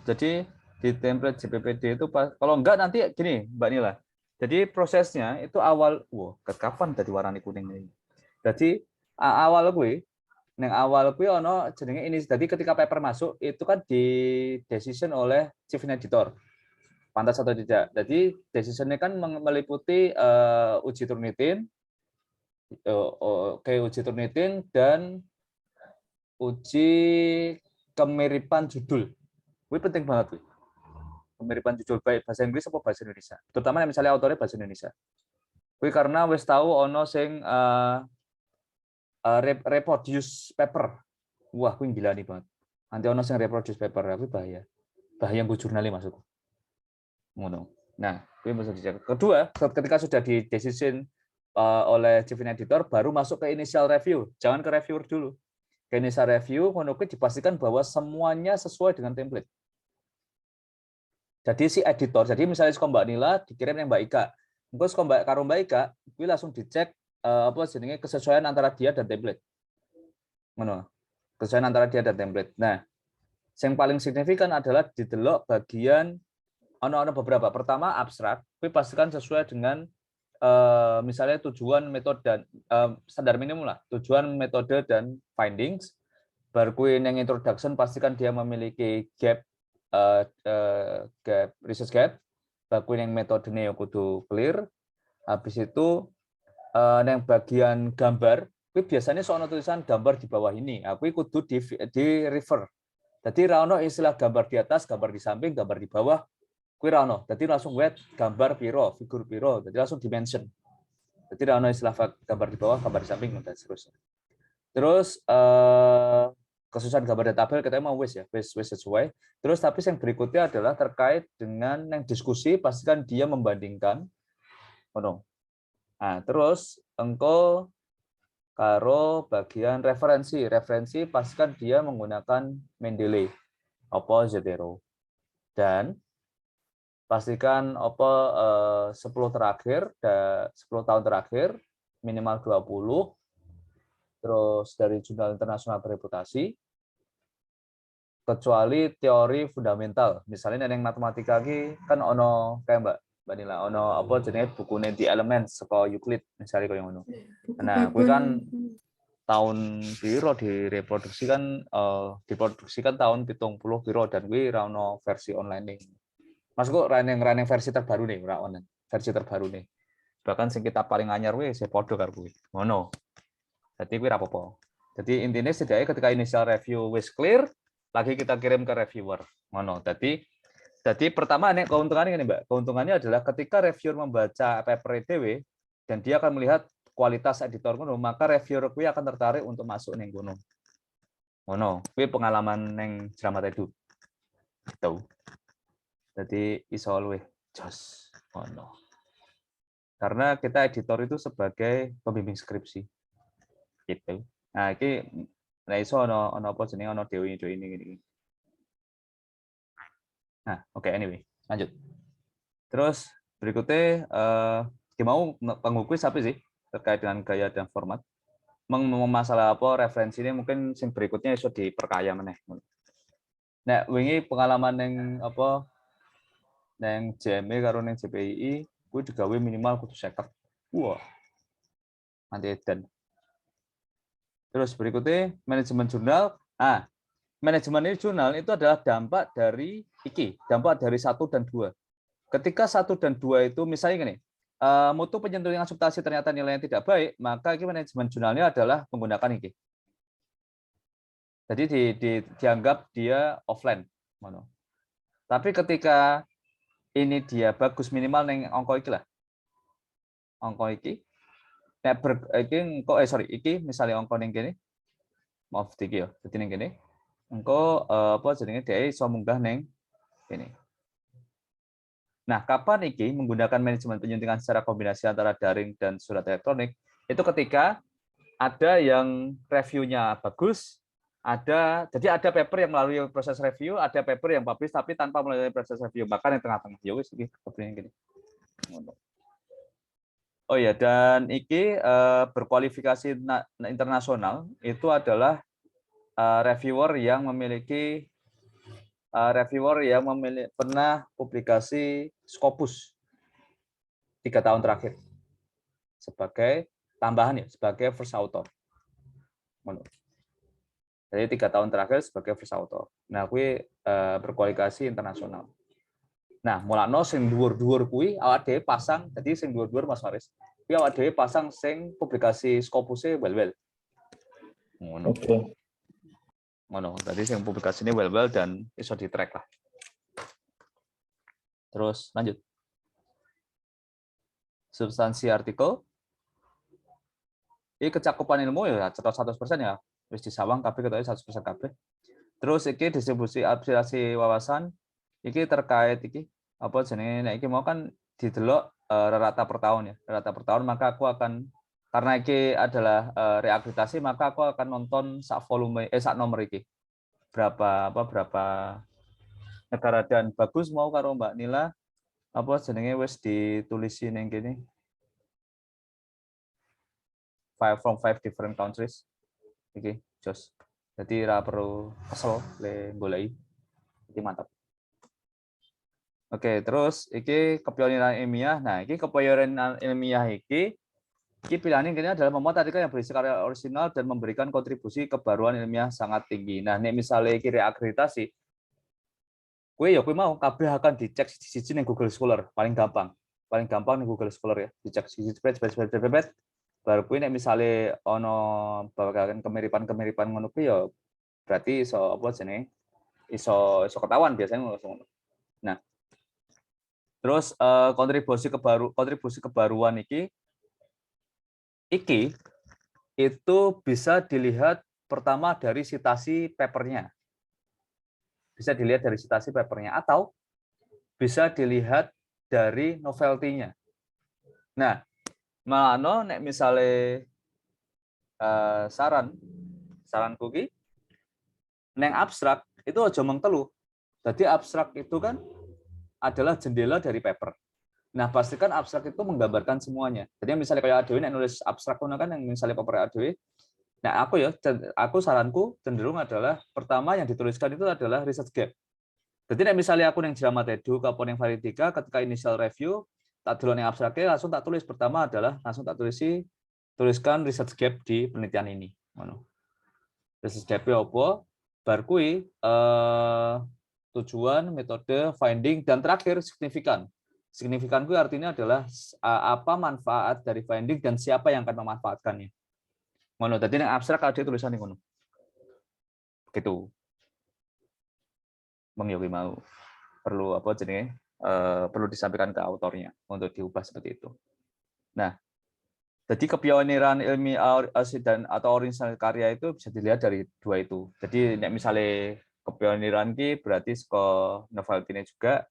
Jadi di template JPPD itu kalau enggak nanti gini Mbak Nila. Jadi prosesnya itu awal, kapan tadi warna kuning ini. Jadi awal gue ono jenenge ini. Jadi ketika paper masuk itu kan di decision oleh chief editor. Pantas atau tidak. Jadi decisionnya kan meliputi uji Turnitin, uji Turnitin dan uji kemiripan judul. Ini penting banget, wih. Kemiripan judul baik bahasa Inggris atau bahasa Indonesia. Terutama misalnya autornya bahasa Indonesia. Wih karena wis tahu ono sing reproduce paper. Wah, wih gila nih banget. Nanti ono sing reproduce paper, tapi bahaya. Bahaya gue jurnalnya masuk. Ngono. Nah, gue bisa dicek. Kedua, ketika sudah di decision oleh chief editor, baru masuk ke initial review. Jangan ke reviewer dulu. Ke initial review, ngono dipastikan bahwa semuanya sesuai dengan template. Jadi si editor, jadi misalnya Mbak Nila dikirim yang Mbak Ika, terus karo Mbak Ika, gue langsung dicek apa jenenge kesesuaian antara dia dan template. Ngono. Kesesuaian antara dia dan template. Nah, yang paling signifikan adalah didelok bagian ono beberapa. Pertama abstrak, gue pastikan sesuai dengan misalnya tujuan, metode dan standar minimum lah, tujuan, metode dan findings. Baru gue yang introduction pastikan dia memiliki gap research gap, baku yang metode yang kudu clear. Habis itu yang bagian gambar, gue biasanya soal tulisan gambar di bawah ini, aku kudu di refer. Jadi rano istilah gambar di atas, gambar di samping, gambar di bawah, gue rano. Jadi langsung wet gambar piro, figur piro, jadi langsung dimension. Jadi rano istilah gambar di bawah, gambar di samping dan seterusnya. Terus kesusahan gambar dan tabel kita mau wis sesuai. Terus tapi yang berikutnya adalah terkait dengan yang diskusi, pastikan dia membandingkan. Nah, terus engko karo bagian referensi pastikan dia menggunakan Mendeley apa Zotero. Dan pastikan apa 10 tahun terakhir minimal 20. Terus dari jurnal internasional bereputasi, kecuali teori fundamental. Misalnya yang matematika lagi kan ono kayak Mbak Nila, ono apa jenis buku The Elements saka Euclid misalnya kayak ngono. Nah, gue kan tahun piro diproduksikan tahun 70 piro dan gue ra ono versi online nih. Maksudku running versi terbaru nih, ora online. Versi terbaru nih. Bahkan sing kita paling anyar gue saya podo karo gue. Ngono. Jadi gue rapopo. Jadi intinya setidaknya ketika initial review wis clear, lagi kita kirim ke reviewer. Ngono. Jadi pertama nih keuntungannya nih Mbak. Keuntungannya adalah ketika reviewer membaca paper ETW dan dia akan melihat kualitas editor ngono, maka reviewer gue akan tertarik untuk masuk ning ngono. Ngono. Gue pengalaman neng Jeramat Edu. Gitu. Jadi iso luwih jos. Ngono. Karena kita editor itu sebagai pembimbing skripsi. Gitu. Nah, ini iso ono apa jenenge ono dewi ini. Nah, oke, anyway, lanjut. Terus berikutnya mau pengukuh apa sih terkait dengan gaya dan format? masalah apa referensi ini mungkin sing berikutnya iso diperkaya meneh. Nek wingi pengalaman yang apa neng JME karo neng JPII kuwi digawe minimal kudu 50. Wah. Nanti edan. Terus berikutnya manajemen jurnal. Manajemen ini jurnal itu adalah dampak dari dampak dari 1 dan 2. Ketika 1 dan 2 itu misalnya gini, mutu penyentuhan dengan substansi ternyata nilainya tidak baik, maka ini manajemen jurnalnya adalah menggunakan iki. Jadi dianggap dia offline. Tapi ketika ini dia bagus minimal neng angka iki lah. Angka iki. Nek iki misalnya angka ning kene. Maaf iki ya, dadi ning kene. Engko apa jenenge dhek iso munggah ning kene. Nah, kapan iki menggunakan manajemen penyuntingan secara kombinasi antara daring dan surat elektronik? Itu ketika ada yang reviewnya bagus, jadi ada paper yang melalui proses review, ada paper yang publish tapi tanpa melalui proses review, bahkan yang tengah-tengah. Ya wis iki gini. Oh ya, dan iki berkualifikasi internasional itu adalah reviewer yang pernah publikasi Scopus 3 tahun terakhir sebagai tambahan ya, sebagai first author. Jadi 3 tahun terakhir sebagai first author. Nah, kuwi berkualifikasi internasional. Nah, mulakno sing dhuwur-dhuwur kuwi awak dhewe pasang, jadi sing dhuwur-dhuwur Mas Faris. Kuwi awak dhewe pasang sing publikasi Scopus-e well-well. Ngono. Oke. Ngono, tadi yang publikasinya well dan iso di track lah. Terus lanjut. Substansi artikel. Ini kecakupan ilmu ya cetok 100% ya. Wis disawang kabeh ketoke 100% kabeh. Terus iki distribusi aplikasi wawasan iki terkait iki apa jenenge nek iki mau kan didelok rata per tahun ya. Rata per tahun maka aku akan karena iki adalah reakreditasi maka aku akan nonton sak volume sak nomor iki. Berapa negara dan bagus mau karo Mbak Nila apa jenenge wis ditulisi ning kene 5 different countries iki jos jadi ora perlu kesel le goleki iki mantap. Oke, terus iki kepioneran ilmiah. Nah, iki kepioneran ilmiah iki pilihan ini adalah memuat artikel yang berisi karya orisinal dan memberikan kontribusi kebaruan ilmiah sangat tinggi. Nah, nek misalnya iki reakreditasi, kue mau kabeh akan dicek siji ning Google Scholar, paling gampang ning Google Scholar ya, dicek siji baru kue nek misalnya ono bagian kemiripan ngono kuwi ya berarti iso apa jenenge iso ketahuan biasanya ngono. Nah, terus kontribusi kebaruan iki itu bisa dilihat pertama dari citasi papernya. Bisa dilihat dari citasi papernya atau bisa dilihat dari novelty-nya. Nah, malano nek misale saranku ki neng abstrak itu aja mengtelu. Jadi abstrak itu kan adalah jendela dari paper. Nah, pastikan abstrak itu menggambarkan semuanya. Jadi misalnya kayak Adewi nek nulis abstrak kan yang misalnya paper Adewi. Nah, aku saranku cenderung adalah pertama yang dituliskan itu adalah research gap. Jadi nek misalnya aku yang Jama Tedu kapon yang Validika ketika initial review tak dulu yang abstraknya langsung tak tulis pertama adalah langsung tak tuliskan research gap di penelitian ini. Research gap-nya apa? Bar kui tujuan, metode, finding, dan terakhir signifikan. Signifikan itu artinya adalah apa manfaat dari finding dan siapa yang akan memanfaatkannya. Ngono, tadi yang abstrak ada tulisan ngono. Begitu. Bang Yogi mau perlu apa jenenge? Perlu disampaikan ke autornya untuk diubah seperti itu. Nah, jadi kepioneran ilmiah dan atau original karya itu bisa dilihat dari dua itu. Jadi misalnya kepioneran ki berarti ke novelty-nya juga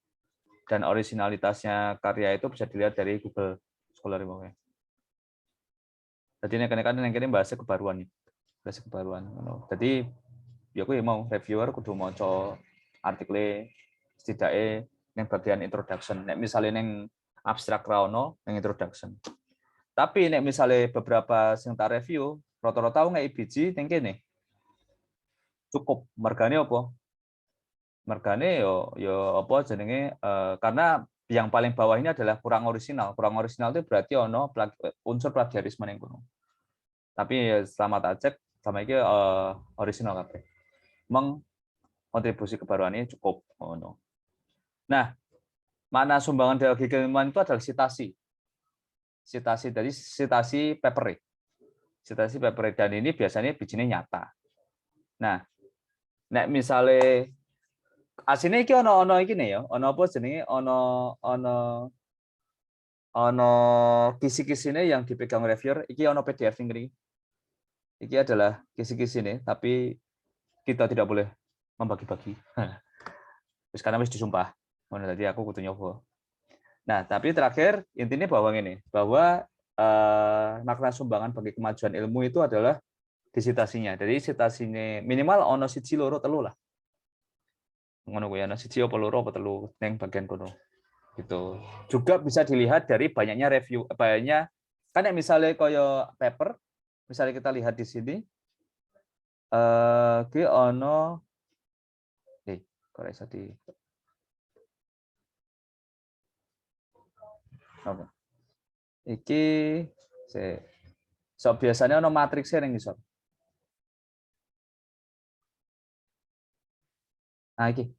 dan originalitasnya karya itu bisa dilihat dari Google Scholar ya. Jadi kan yang kini bahasa kebaruan nih. Bahasa kebaruan. Jadi ya aku mau reviewer kudu maca artikelnya setidaknya yang bagian introduction. Nek misalnya yang abstrak ra ono yang introduction. Tapi nek misalnya beberapa sing tak review rata-rata ngei biji ning kene. Cukup margane apa? Margane yo apa jenenge karena yang paling bawah ini adalah kurang orisinal. Kurang orisinal itu berarti ono unsur plagiarisme ning kono. Tapi ya, selama tak cek sama iki orisinal kabeh. Meng kontribusi kebaruannya cukup ono. Nah, makna sumbangan dari keilmuan itu adalah sitasi. Sitasi dari sitasi paper. Sitasi paper dan ini biasanya bijinya nyata. Nah, nek misale asine iki ono iki nih ya, ono apa jenenge ono kisi-kisine yang dipegang reviewer, iki ono PDF ngene. Iki adalah kisi-kisine, tapi kita tidak boleh membagi-bagi. Terus karena wis disumpah. Ngono tadi aku kudu nyoba. Nah, tapi terakhir intinya bahwa makna sumbangan bagi kemajuan ilmu itu adalah disitasinya. Jadi sitasinya minimal ono siji loro telu lah. Ngono kuwi ana siji apa loro apa telu ning bagian kono. Gitu. Juga bisa dilihat dari banyaknya review, kan yang misalnya koyo paper, misalnya kita lihat di sini ki ono kok iso di apa? Iki so biasanya ono matriksnya ning ngisor. Nah, iki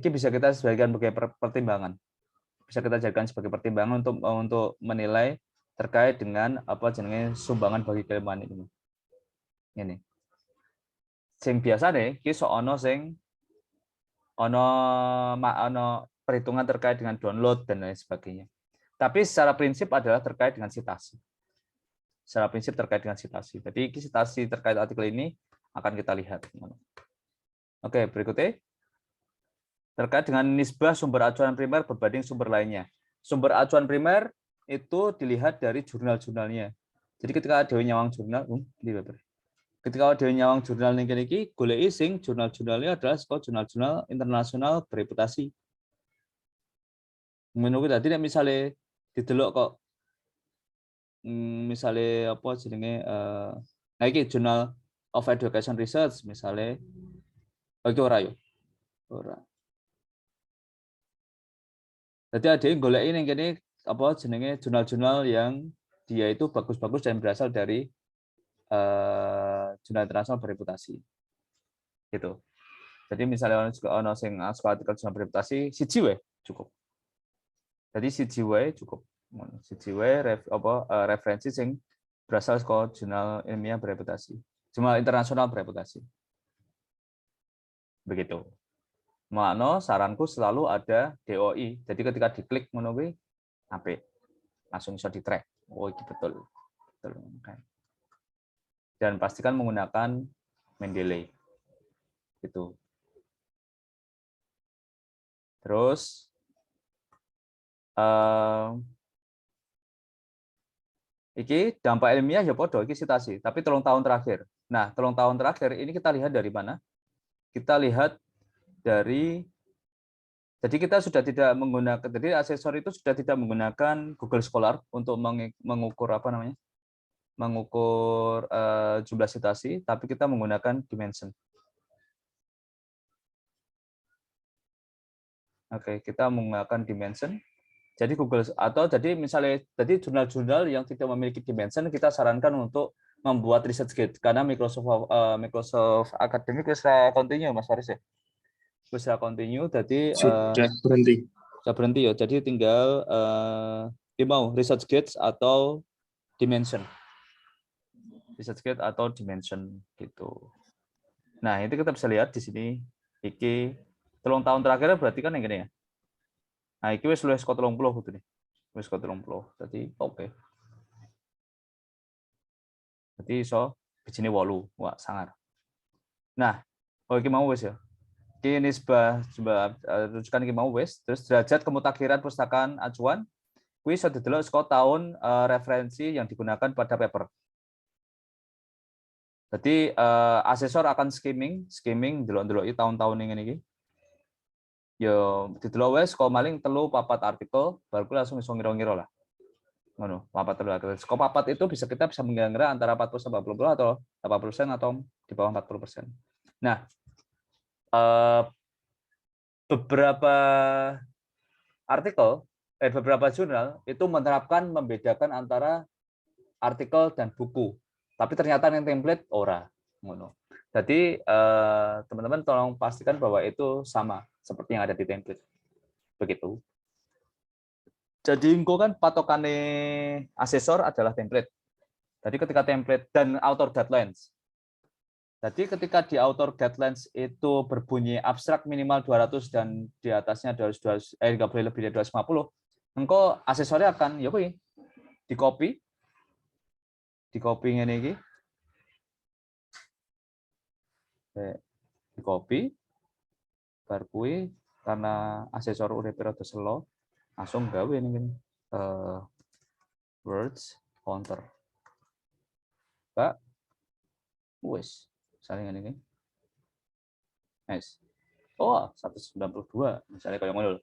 bisa kita jadikan sebagai pertimbangan. Bisa kita jadikan sebagai pertimbangan untuk menilai terkait dengan apa jenenge sumbangan bagi keilmuan ini. Ini. Sing biasane ki sok ono sing ono perhitungan terkait dengan download dan lain sebagainya. Tapi secara prinsip adalah terkait dengan sitasi. Secara prinsip terkait dengan sitasi. Jadi sitasi terkait artikel ini akan kita lihat. Oke, berikutnya. Terkait dengan nisbah sumber acuan primer berbanding sumber lainnya. Sumber acuan primer itu dilihat dari jurnal-jurnalnya. Jadi ketika ada nyawang jurnal, ketika ada nyawang jurnal ning kene iki goleki sing jurnal-jurnalnya adalah jurnal-jurnal internasional bereputasi. Menurut tadi nek misale didelok kok misale apa jenenge nah iki Journal of Education Research misale iki ora yo. Ora. Jadi ada yang golek ini kene apa jenenge jurnal-jurnal yang dia itu bagus-bagus dan berasal dari jurnal internasional bereputasi. Gitu. Jadi misalnya ono sing artikel jurnal bereputasi siji wae cukup. Jadi siji wae cukup. Siji wae referensi sing berasal saka jurnal ilmiah bereputasi. Jurnal internasional bereputasi. Begitu. Makno saranku selalu ada DOI. Jadi ketika diklik ngono kuwi apik. Langsung bisa di-track. Oh, itu betul. Betul. Dan pastikan menggunakan Mendeley. Gitu. Terus iki dampak ilmiah ya podo iki sitasi, tapi 3 tahun terakhir. Nah, 3 tahun terakhir ini kita lihat dari mana? Kita lihat dari jadi kita sudah tidak menggunakan, jadi asesor itu sudah tidak menggunakan Google Scholar untuk mengukur apa namanya, mengukur jumlah sitasi, tapi kita menggunakan dimension. Oke, kita menggunakan dimension. Jadi Google atau jadi misalnya jadi jurnal-jurnal yang tidak memiliki dimension kita sarankan untuk membuat ResearchGate karena Microsoft Academic bisa continue Mas Faris ya. Bisa continue jadi sudah berhenti. Sudah berhenti ya. Jadi tinggal mau ResearchGate atau Dimension. ResearchGate atau Dimension gitu. Nah, itu kita bisa lihat di sini iki 3 tahun terakhir berarti kan yang gini ya. Nah, iki wis luwih saka 30 gitu nih. Wis saka 30. Jadi oke. Jadi iso bijine 8, wah sangar. Nah, iki mau wis ya. Iki nisbah rujukan iki mau wis, terus derajat kemutakhiran pustakaan acuan kuwi iso didelok saka tahun referensi yang digunakan pada paper. Jadi asesor akan skimming delok-deloki tahun-tahun ngene iki. Ya didelok wis kok maling 3-4 artikel baru langsung iso ngira-ngira lah. Ngono, papat telu. Skop papat itu kita bisa mengira-ngira antara 40-80 atau 80% atau di bawah 40%. Nah, beberapa artikel, beberapa jurnal itu menerapkan membedakan antara artikel dan buku. Tapi ternyata yang template ora. Ngono. Jadi teman-teman tolong pastikan bahwa itu sama seperti yang ada di template. Begitu. Jadi engko kan patokannya asesor adalah template. Jadi ketika template dan author guidelines. Jadi ketika di author guidelines itu berbunyi abstrak minimal 200 dan di atasnya 200 nggak boleh lebih dari 250, engko asesornya akan ya kuwi di copy ngene iki. Di copy bar kuwi karena asesor uripe rada selo langsung gawe ning words counter. Pak wis saling ini. Nice. Oh, 192 misalnya kayak ngono.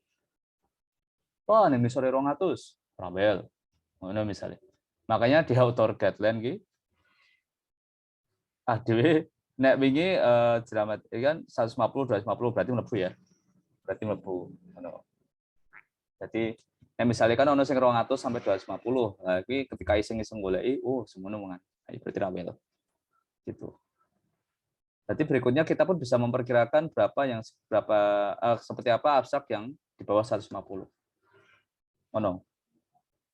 Oh, ning sore 200 Rabel. Ngono misalnya. Makanya di author guideline ki dhewe nek wingi jeramat kan 150 250 berarti mlebu ya. Berarti mlebu ngono. Jadi misalnya kan ono sing 200 sampai 250. Nah, iki ketika iseng-iseng goleki, semono mangan. Berarti Rabel. Gitu. Jadi berikutnya kita pun bisa memperkirakan seperti apa abstrak yang di bawah 150.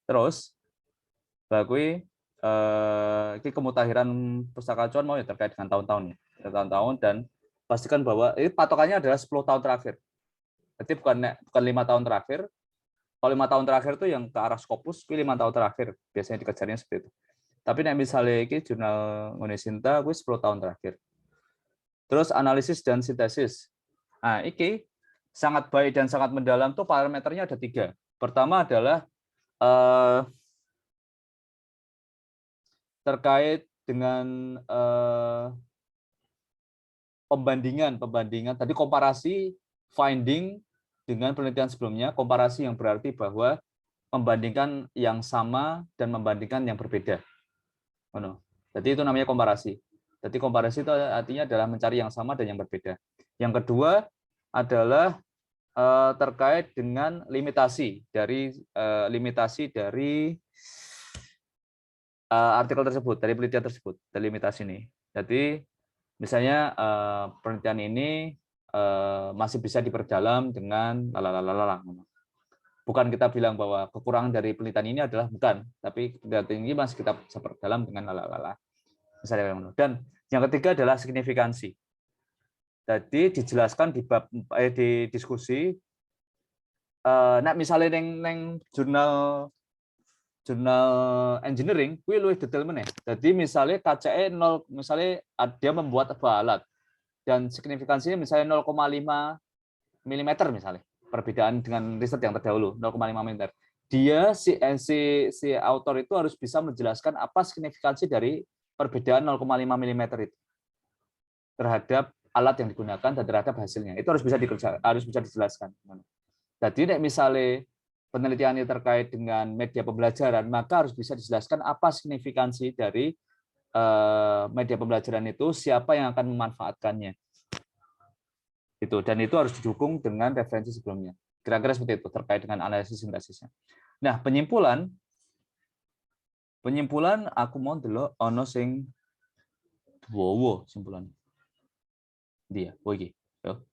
Terus bagui ini kemutahiran pustaka acuan mau ya terkait dengan tahun-tahun ya. Tahun-tahun dan pastikan bahwa ini patokannya adalah 10 tahun terakhir. Jadi bukan 5 tahun terakhir. Kalau 5 tahun terakhir itu yang ke arah Scopus, 5 tahun terakhir biasanya dikejarnya seperti itu. Tapi misalnya ini jurnal Ngunesinta gue 10 tahun terakhir. Terus analisis dan sintesis. Nah, ini sangat baik dan sangat mendalam tuh parameternya ada 3. Pertama adalah terkait dengan pembandingan. Tadi komparasi finding dengan penelitian sebelumnya, komparasi yang berarti bahwa membandingkan yang sama dan membandingkan yang berbeda. Jadi itu namanya komparasi. Jadi komparasi itu artinya adalah mencari yang sama dan yang berbeda. Yang kedua adalah terkait dengan limitasi dari artikel tersebut, dari penelitian tersebut, dari limitasi ini. Jadi misalnya penelitian ini masih bisa diperdalam dengan lalalala. Bukan kita bilang bahwa kekurangan dari penelitian ini adalah bukan, tapi penelitian ini masih kita bisa perdalam dengan lalalala. Misalnya, dan yang ketiga adalah signifikansi. Jadi dijelaskan di bab di diskusi. Misalnya neng jurnal engineering, kuwi luwih detail meneh. Jadi misalnya KCE 0, misalnya dia membuat sebuah alat dan signifikansinya misalnya 0,5 mm misalnya. Perbedaan dengan riset yang terdahulu 0,5 mm. Dia si author itu harus bisa menjelaskan apa signifikansi dari perbedaan 0,5 mm itu terhadap alat yang digunakan dan terhadap hasilnya. Itu harus bisa dijelaskan. Jadi misalnya penelitiannya terkait dengan media pembelajaran, maka harus bisa dijelaskan apa signifikansi dari media pembelajaran itu, siapa yang akan memanfaatkannya. Dan itu harus didukung dengan referensi sebelumnya. Kira-kira seperti itu terkait dengan analisis sintesisnya. Nah, penyimpulan aku mau delok ono sing wowo simpulan. Dia, iki. Yo.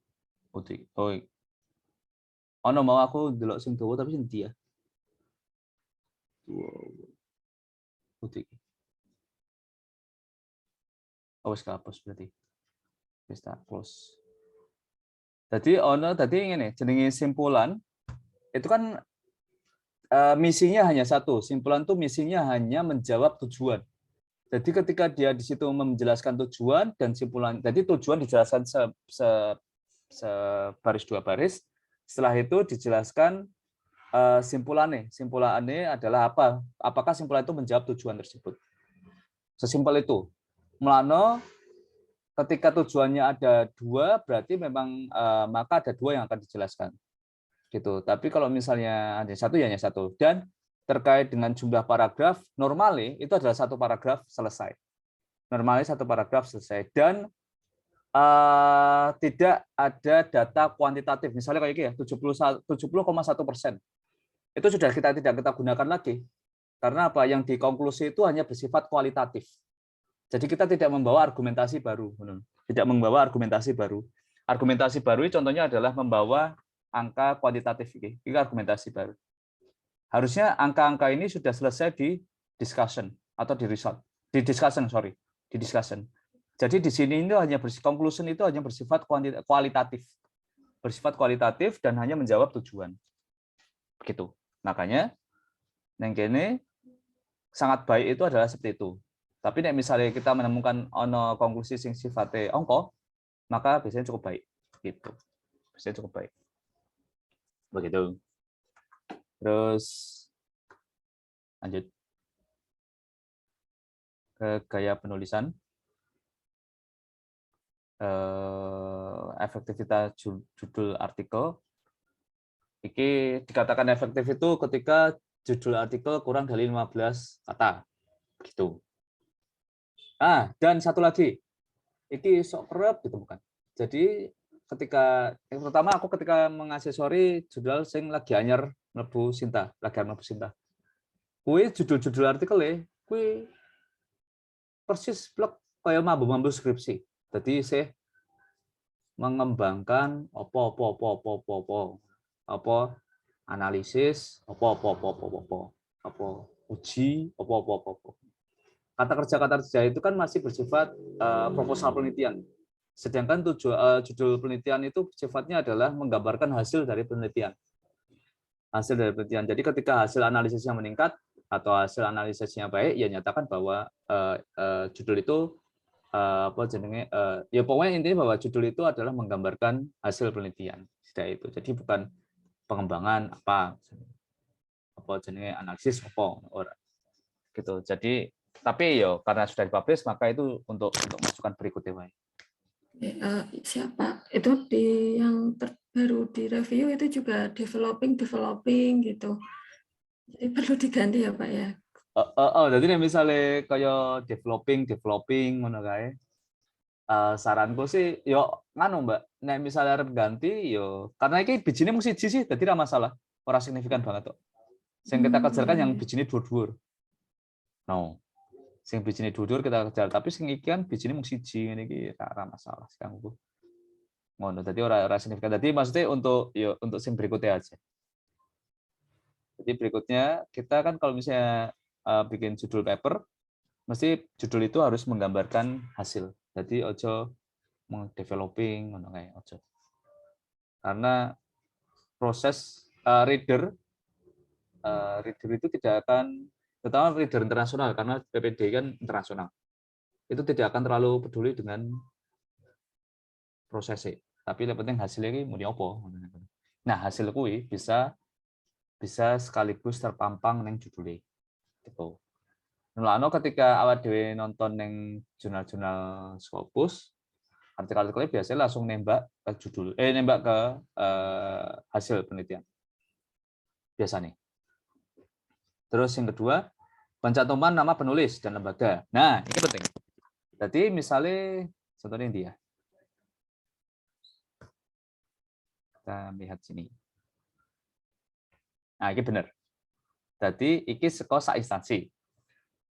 Ono mau aku delok sing dawa tapi sing dia. Putih. Wis kapus berarti. Wis tak close. Tadi ngene, jenenge simpulan itu kan misinya hanya satu. Simpulan itu misinya hanya menjawab tujuan. Jadi ketika dia di situ menjelaskan tujuan dan simpulan, jadi tujuan dijelaskan sebaris 2 baris. Setelah itu dijelaskan simpulannya. Simpulannya adalah apa? Apakah simpulan itu menjawab tujuan tersebut? Sesimpel itu. Mulano ketika tujuannya ada 2, berarti memang maka ada 2 yang akan dijelaskan. Gitu. Tapi kalau misalnya hanya 1 ya hanya 1. Dan terkait dengan jumlah paragraf, normalnya itu adalah satu paragraf selesai. Normalnya satu paragraf selesai. Dan tidak ada data kuantitatif. Misalnya kayak gini ya, 70,1%. Itu sudah kita gunakan lagi. Karena apa? Yang dikonklusi itu hanya bersifat kualitatif. Jadi kita tidak membawa argumentasi baru. Tidak membawa argumentasi baru. Argumentasi baru contohnya adalah membawa angka kuantitatif. Ini argumentasi baru. Harusnya angka-angka ini sudah selesai di discussion atau di result. Di discussion. Jadi di sini itu hanya conclusion itu hanya bersifat kualitatif. Bersifat kualitatif dan hanya menjawab tujuan. Begitu. Makanya yang ini sangat baik itu adalah seperti itu. Tapi misalnya kita menemukan ono konklusi sing sifatnya ongko, maka biasanya cukup baik. Gitu. Biasanya cukup baik. Begitu. Terus lanjut ke gaya penulisan. Efektivitas judul artikel. Ini dikatakan efektif itu ketika judul artikel kurang dari 15 kata. Gitu. Dan satu lagi. Ini sok kerep ditemukan. Jadi yang pertama aku ketika mengaksesori judul sing lagi anyar mlebu Sinta, kuwi judul-judul artikel kuwi persis blok kaya mambu skripsi. Jadi saya mengembangkan apa analisis, uji, kata kerja itu kan masih bersifat proposal penelitian. Sedangkan judul penelitian itu sifatnya adalah menggambarkan hasil dari penelitian. Jadi ketika hasil analisisnya meningkat atau hasil analisisnya baik, ya nyatakan bahwa judul itu ya pokoknya intinya bahwa judul itu adalah menggambarkan hasil penelitian. Itu. Jadi bukan pengembangan apa jenenge analisis apa gitu. Jadi tapi yo karena sudah dipublish maka itu untuk masukan berikutnya. Siapa itu yang terbaru di review itu juga developing gitu. Jadi perlu diganti ya Pak ya. Jadi misalnya kayak developing ngono kae. Saranku sih yo nganu Mbak, nek misalnya arep ganti yo karena iki bijine mung siji sih dadi ra masalah. Ora signifikan banget kok. Sing kita kejar kan yang bijine dhuwur-dhuwur. No. Sing bijine dhuwur kita kejar, tapi sing iki kan bijine mung siji ngene iki ra masalah sih kanggo. Ngono, dadi ora signifikan. Dadi maksudnya untuk sing berikutnya aja. Jadi berikutnya kita kan kalau misalnya bikin judul paper, mesti judul itu harus menggambarkan hasil. Jadi ojo developing ngono kae ojo. Karena proses reader itu tidak akan, terutama reader internasional karena PPD kan internasional. Itu tidak akan terlalu peduli dengan prosesnya. Tapi yang penting hasilnya ini muni apa. Nah, hasil kuwi bisa sekaligus terpampang neng judulnya. Gitu. Nulano ketika awak dhewe nonton neng jurnal-jurnal Scopus, artikel-artikelnya biasanya langsung nembak ke judul, nembak ke hasil penelitian. Biasanya. Terus yang kedua, pencantuman nama penulis dan lembaga. Nah, ini penting. Jadi misalnya contohnya dia. Kita lihat sini. Nah, ini benar. Jadi ini saka sak instansi.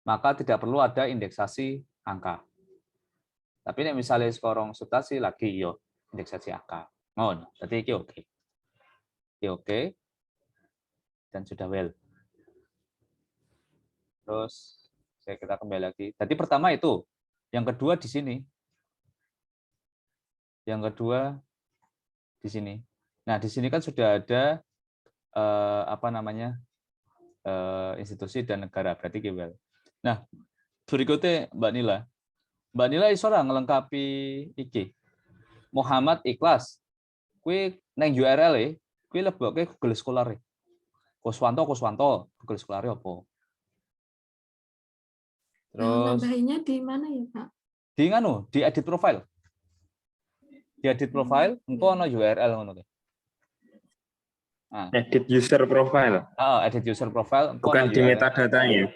Maka tidak perlu ada indeksasi angka. Tapi nek misalnya sekorong substansi lagi yo indeksasi angka. Ngono. Jadi ini oke. Ini oke. Dan sudah well. Terus kita kembali lagi. Tadi pertama itu, yang kedua di sini. Yang kedua di sini. Nah, di sini kan sudah ada institusi dan negara, berarti well. Nah, berikutnya Mbak Nila. Mbak Nila iso ora ngelengkapi iki. Muhammad Ikhlas. Kuwi nang URL kuwi lebokke Google Scholar. Kuswanto Google Scholar apa? Terus nambahinnya di mana ya, Pak? Di edit profile. Di edit profile engko ana URL ngono. Edit user profile. Edit user profile. Bukan di metadatanya.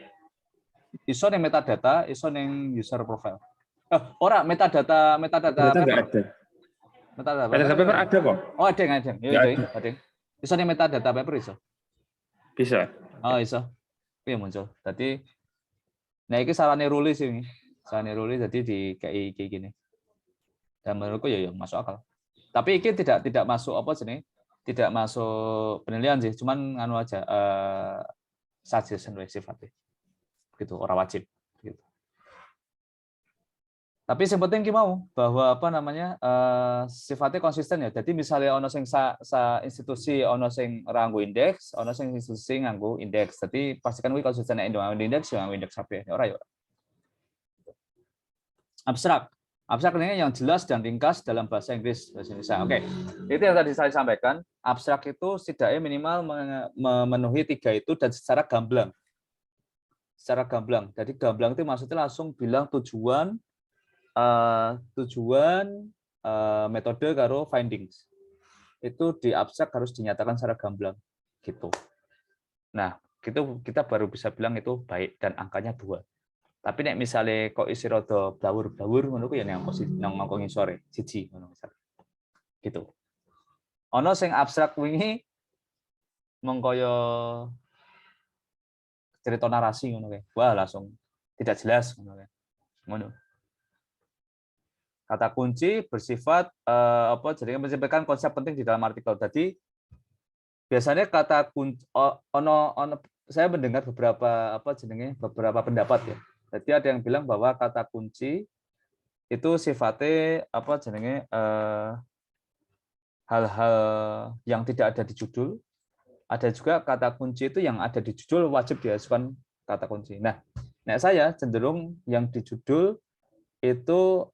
Iso ning metadata, iso ning user profile. Ora metadata Ternyata nggak ada. Metadata paper ada kok. Oh, ada. Ya, ada. Iso ning metadata paper iso. Bisa. Oh, iso. Piye muncul. Dadi nah iki sarane Ruli sih ini. Sarane Ruli jadi di kayak gini. Dan menurutku ya masuk akal. Tapi iki tidak masuk apa jenenge? Tidak masuk penilaian sih, cuman anu aja suggestion sifatnya. Gitu, orang wajib gitu. Tapi yang penting ki mau bahwa apa namanya sifatnya konsisten ya. Jadi misalnya ono sing institusi ono sing ora nganggo indeks, ono sing institusi nganggo indeks. Jadi pastikan kuwi konsisten nek nganggo indeks ya nganggo indeks kabeh. Ora ya. Abstrak. Abstrak ini yang jelas dan ringkas dalam bahasa Inggris, bahasa Indonesia. Oke, itu yang tadi saya sampaikan. Abstrak itu setidaknya minimal memenuhi 3 itu dan secara gamblang. Secara gamblang. Jadi gamblang itu maksudnya langsung bilang tujuan, metode karo findings. Itu di abstrak harus dinyatakan secara gamblang, gitu. Nah, kita baru bisa bilang itu baik dan angkanya 2. Tapi nek misalnya kok isi rada blawur-blawur ngono ku ya nang angka ngisore siji ngono misalnya. Gitu. Ono sing abstrak wingi mengkoyo cerita narasi ngono kae. Wah, langsung tidak jelas ngono kae. Ngono. Kata kunci bersifat jadi menyampaikan konsep penting di dalam artikel. Jadi biasanya kata kunci saya mendengar beberapa beberapa pendapat ya. Jadi ada yang bilang bahwa kata kunci itu sifatnya hal-hal yang tidak ada di judul. Ada juga kata kunci itu yang ada di judul wajib dimasukkan kata kunci. Nah, saya cenderung yang di judul itu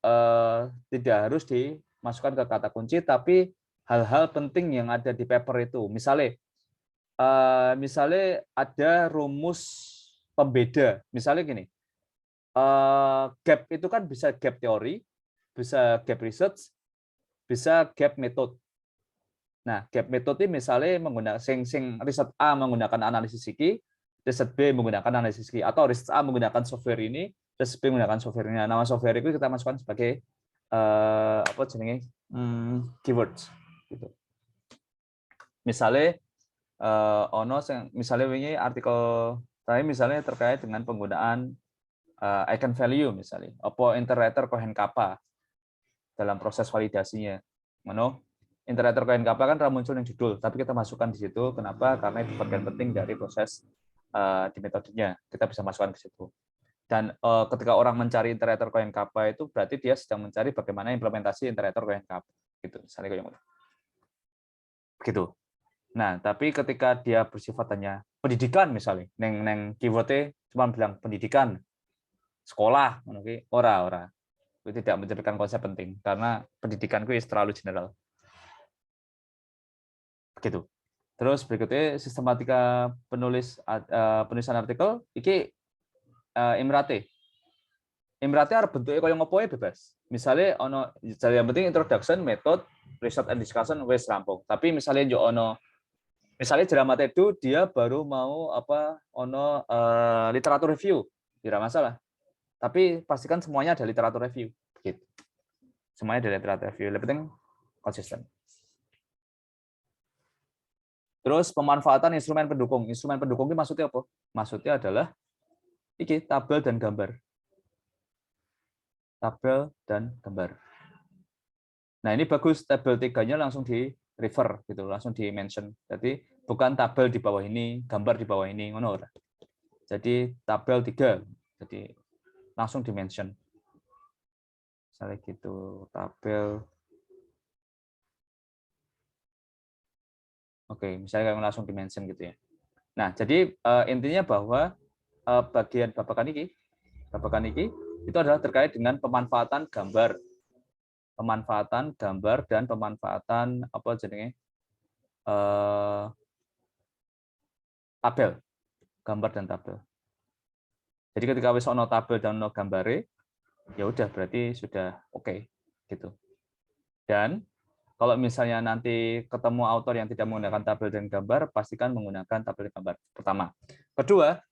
tidak harus dimasukkan ke kata kunci, tapi hal-hal penting yang ada di paper itu. Misalnya ada rumus pembeda. Misalnya gini. Gap itu kan bisa gap teori, bisa gap research, bisa gap method. Nah, gap method ini misalnya menggunakan sing riset A menggunakan analisis iki, riset B menggunakan analisis iki, atau riset A menggunakan software ini, riset B menggunakan software ini. Nama software itu kita masukkan sebagai keywords. Gitu. Misalnya misalnya ini artikel saya misalnya terkait dengan penggunaan icon value misalnya, apa iterator Cohen kappa dalam proses validasinya. Iterator Cohen kappa kan muncul yang judul, tapi kita masukkan di situ. Kenapa? Karena itu bagian penting dari proses di metodenya. Kita bisa masukkan ke situ. Dan ketika orang mencari iterator Cohen kappa itu berarti dia sedang mencari bagaimana implementasi iterator Cohen kappa. Gitu, misalnya kayak begitu. Nah, tapi ketika dia bersifat hanya pendidikan misalnya, neng keywordnya cuma bilang pendidikan, sekolah, ora. Itu tidak mencerminkan konsep penting karena pendidikanku terlalu general. Begitu. Terus berikutnya sistematika penulisan artikel iki Imrate. Imrate arep bentuke kaya ngopo bebas. Misalnya ono yang penting introduction, method, research and discussion wis rampung. Tapi misalnya yo ono misalnya Jerama Tedu dia baru mau literatur review, tidak masalah. Tapi pastikan semuanya ada literatur review. Gitu. Semuanya ada literatur review. Lebih penting konsisten. Terus pemanfaatan instrumen pendukung. Instrumen pendukung ini maksudnya apa? Maksudnya adalah tabel dan gambar. Tabel dan gambar. Nah ini bagus, tabel 3-nya langsung di refer gitu, langsung di mention. Jadi bukan tabel di bawah ini, gambar di bawah ini, ngono. Jadi tabel 3. Jadi langsung di mention. Misalnya gitu, tabel. Oke, misalnya langsung di mention gitu ya. Nah, jadi intinya bahwa bagian babakan ini itu adalah terkait dengan pemanfaatan gambar. Pemanfaatan gambar dan pemanfaatan tabel. Gambar dan tabel. Jadi ketika wis ono tabel dan ono gambare, ya udah berarti sudah oke gitu. Dan Kalau misalnya nanti ketemu autor yang tidak menggunakan tabel dan gambar, pastikan menggunakan tabel dan gambar. Pertama. Kedua,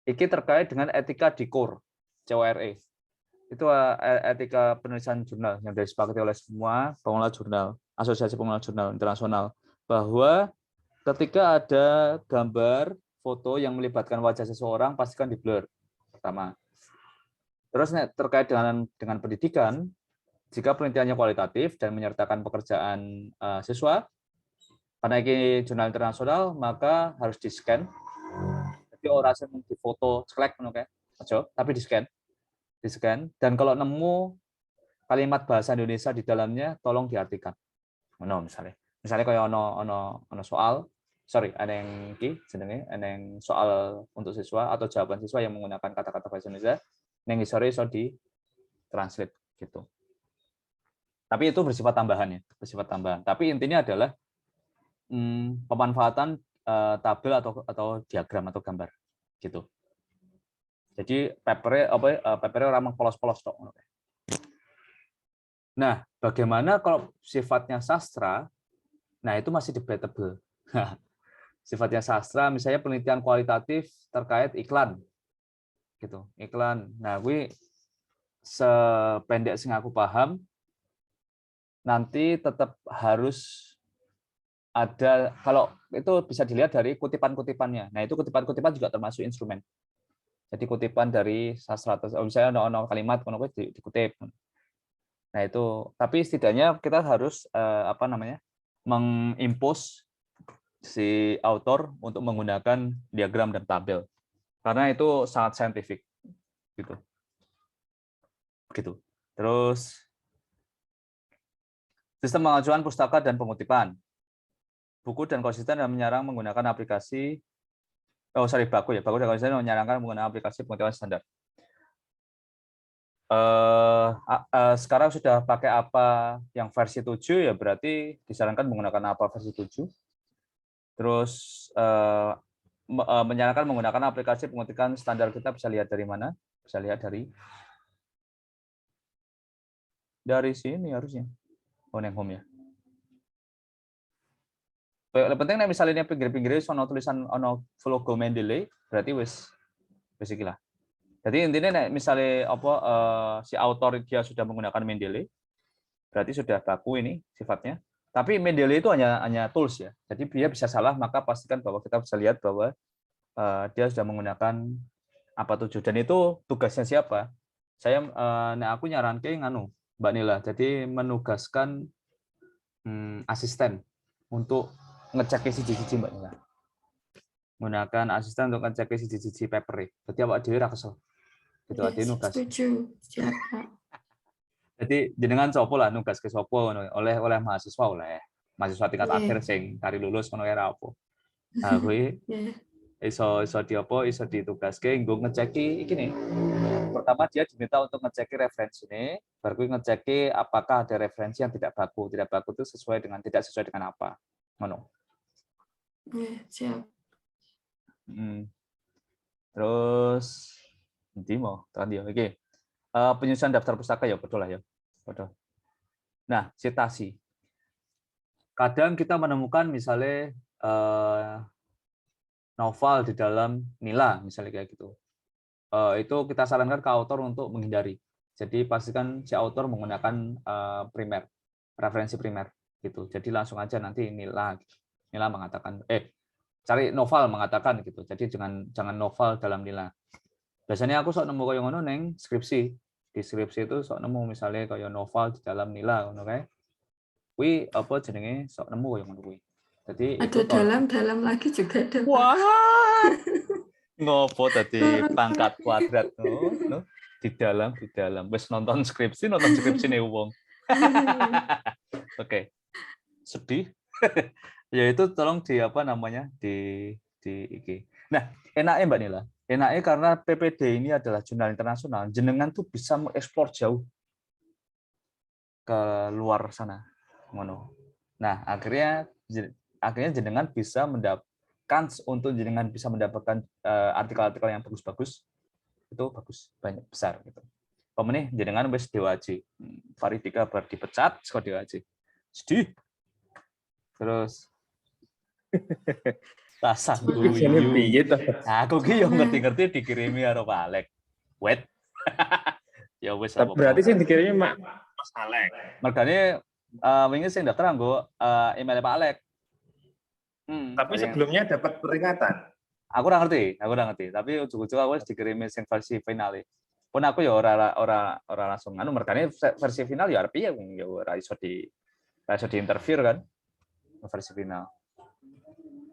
ini terkait dengan etika di CORE, CORE. Itu etika penulisan jurnal yang disepakati oleh semua pengelola jurnal, Asosiasi Pengelola Jurnal Internasional, bahwa ketika ada gambar, foto yang melibatkan wajah seseorang, pastikan di-blur. Pertama. Terus terkait dengan pendidikan, jika penelitiannya kualitatif dan menyertakan pekerjaan siswa, karena ini jurnal internasional, maka harus di-scan. Jadi orang yang difoto, select, tapi di-scan. Dan kalau nemu kalimat bahasa Indonesia di dalamnya, tolong diartikan. Misalnya kayak ono soal, ada yang soal untuk siswa atau jawaban siswa yang menggunakan kata-kata bahasa Indonesia, yang iso di translate gitu. Tapi itu bersifat tambahan ya, Tapi intinya adalah pemanfaatan tabel atau diagram atau gambar gitu. Jadi papernya orang polos-polos tok. Nah, bagaimana kalau sifatnya sastra? Nah, itu masih debatable. Sifatnya sastra, misalnya penelitian kualitatif terkait iklan, gitu. Iklan. Nah, gue sependek sing aku paham, nanti tetap harus ada, kalau itu bisa dilihat dari kutipan-kutipannya. Nah, itu kutipan-kutipan juga termasuk instrumen. Jadi kutipan dari sastra, misalnya ono kalimat dikutip. Nah, itu, tapi setidaknya kita harus mengimpose si author untuk menggunakan diagram dan tabel. Karena itu sangat saintifik gitu. Begitu. Terus sistem pengajuan pustaka dan pengutipan. Buku dan konsisten dan menyerang menggunakan aplikasi baku dan konsisten menyarankan menggunakan aplikasi pengutipan standar. Sekarang sudah pakai apa yang versi 7 ya berarti disarankan menggunakan apa versi 7. Terus menyarankan menggunakan aplikasi pengutipan standar, kita bisa lihat dari mana? Bisa lihat dari sini harusnya. Yang home ya. Yang penting misalnya pinggir-pinggirnya sono tulisan ono logo Mendeley, berarti wis iki lah. Jadi intinya misalnya si autor dia sudah menggunakan Mendeley, berarti sudah baku ini sifatnya. Tapi Mendeley itu hanya tools ya. Jadi dia bisa salah, maka pastikan bahwa kita bisa lihat bahwa dia sudah menggunakan apa 7. Dan itu tugasnya siapa? Aku nyaranke Mbak Nila. Jadi menugaskan asisten untuk ngecek siji-siji Mbak Nila. Menggunakan asisten untuk ngecek siji-siji paper. Jadi awak dhewe ra kesel. Gitu Yes, nugas. setuju. Siapa? Jadi jenengan sopo lah nugas ke sopo oleh mahasiswa mahasiswa tingkat akhir sing kari lulus ngono ora apa. Nah, kuwi iso ditugaske nggo ngeceki iki nih. Pertama dia diminta untuk ngeceki referensi ini, baru ngeceki apakah ada referensi yang tidak baku. Tidak baku itu tidak sesuai dengan apa. Ngono. Siap. Terus nanti mau tadi oke. Penyusunan daftar pustaka ya betul lah ya. Betul. Nah, sitasi. Kadang kita menemukan misalnya novel di dalam Nila misalnya kayak gitu. Itu kita sarankan ke autor untuk menghindari. Jadi pastikan si autor menggunakan referensi primer gitu. Jadi langsung aja nanti Nila mengatakan cari novel mengatakan gitu. Jadi jangan novel dalam Nila. Biasanya aku sok nemu koyo ngono neng skripsi. Di skripsi itu sok nemu misalnya koyo novel di dalam Nila ngono kae. Kuwi apa jenenge sok nemu koyo ngono kuwi. Jadi ada dalam lagi juga ada. Wah. Ngopo tadi pangkat kuadrat no? Di dalam wis nonton skripsi nih wong. Oke. Sedih. Ya itu tolong di iki. Nah, enaknya Mbak Nila. Enaknya karena PPD ini adalah jurnal internasional, jenengan tuh bisa mengeksplor jauh ke luar sana. Ngono. Nah, akhirnya jenengan bisa untuk jenengan bisa mendapatkan artikel-artikel yang bagus-bagus, itu bagus, banyak, besar gitu. Pemenih jenengan wis DOAJ, Faridika bar dipecat saka DOAJ. sedih. Terus rasa Tulisannya guyu. piye to? Aku ki yo ngerti-ngerti dikirimi karo Pak Alek. Wet. Ya wis apa. Berarti sing dikirimnya Mas Alek. Mergane wingi sing daftar nggo email Pak Alek. Tapi sebelumnya dapat peringatan. Aku ora ngerti, tapi ujug-ujug aku wis dikirimi sing versi final. Pun aku ya ora langsung anu mergane versi final ya arep piye ya ora iso di interview kan versi final.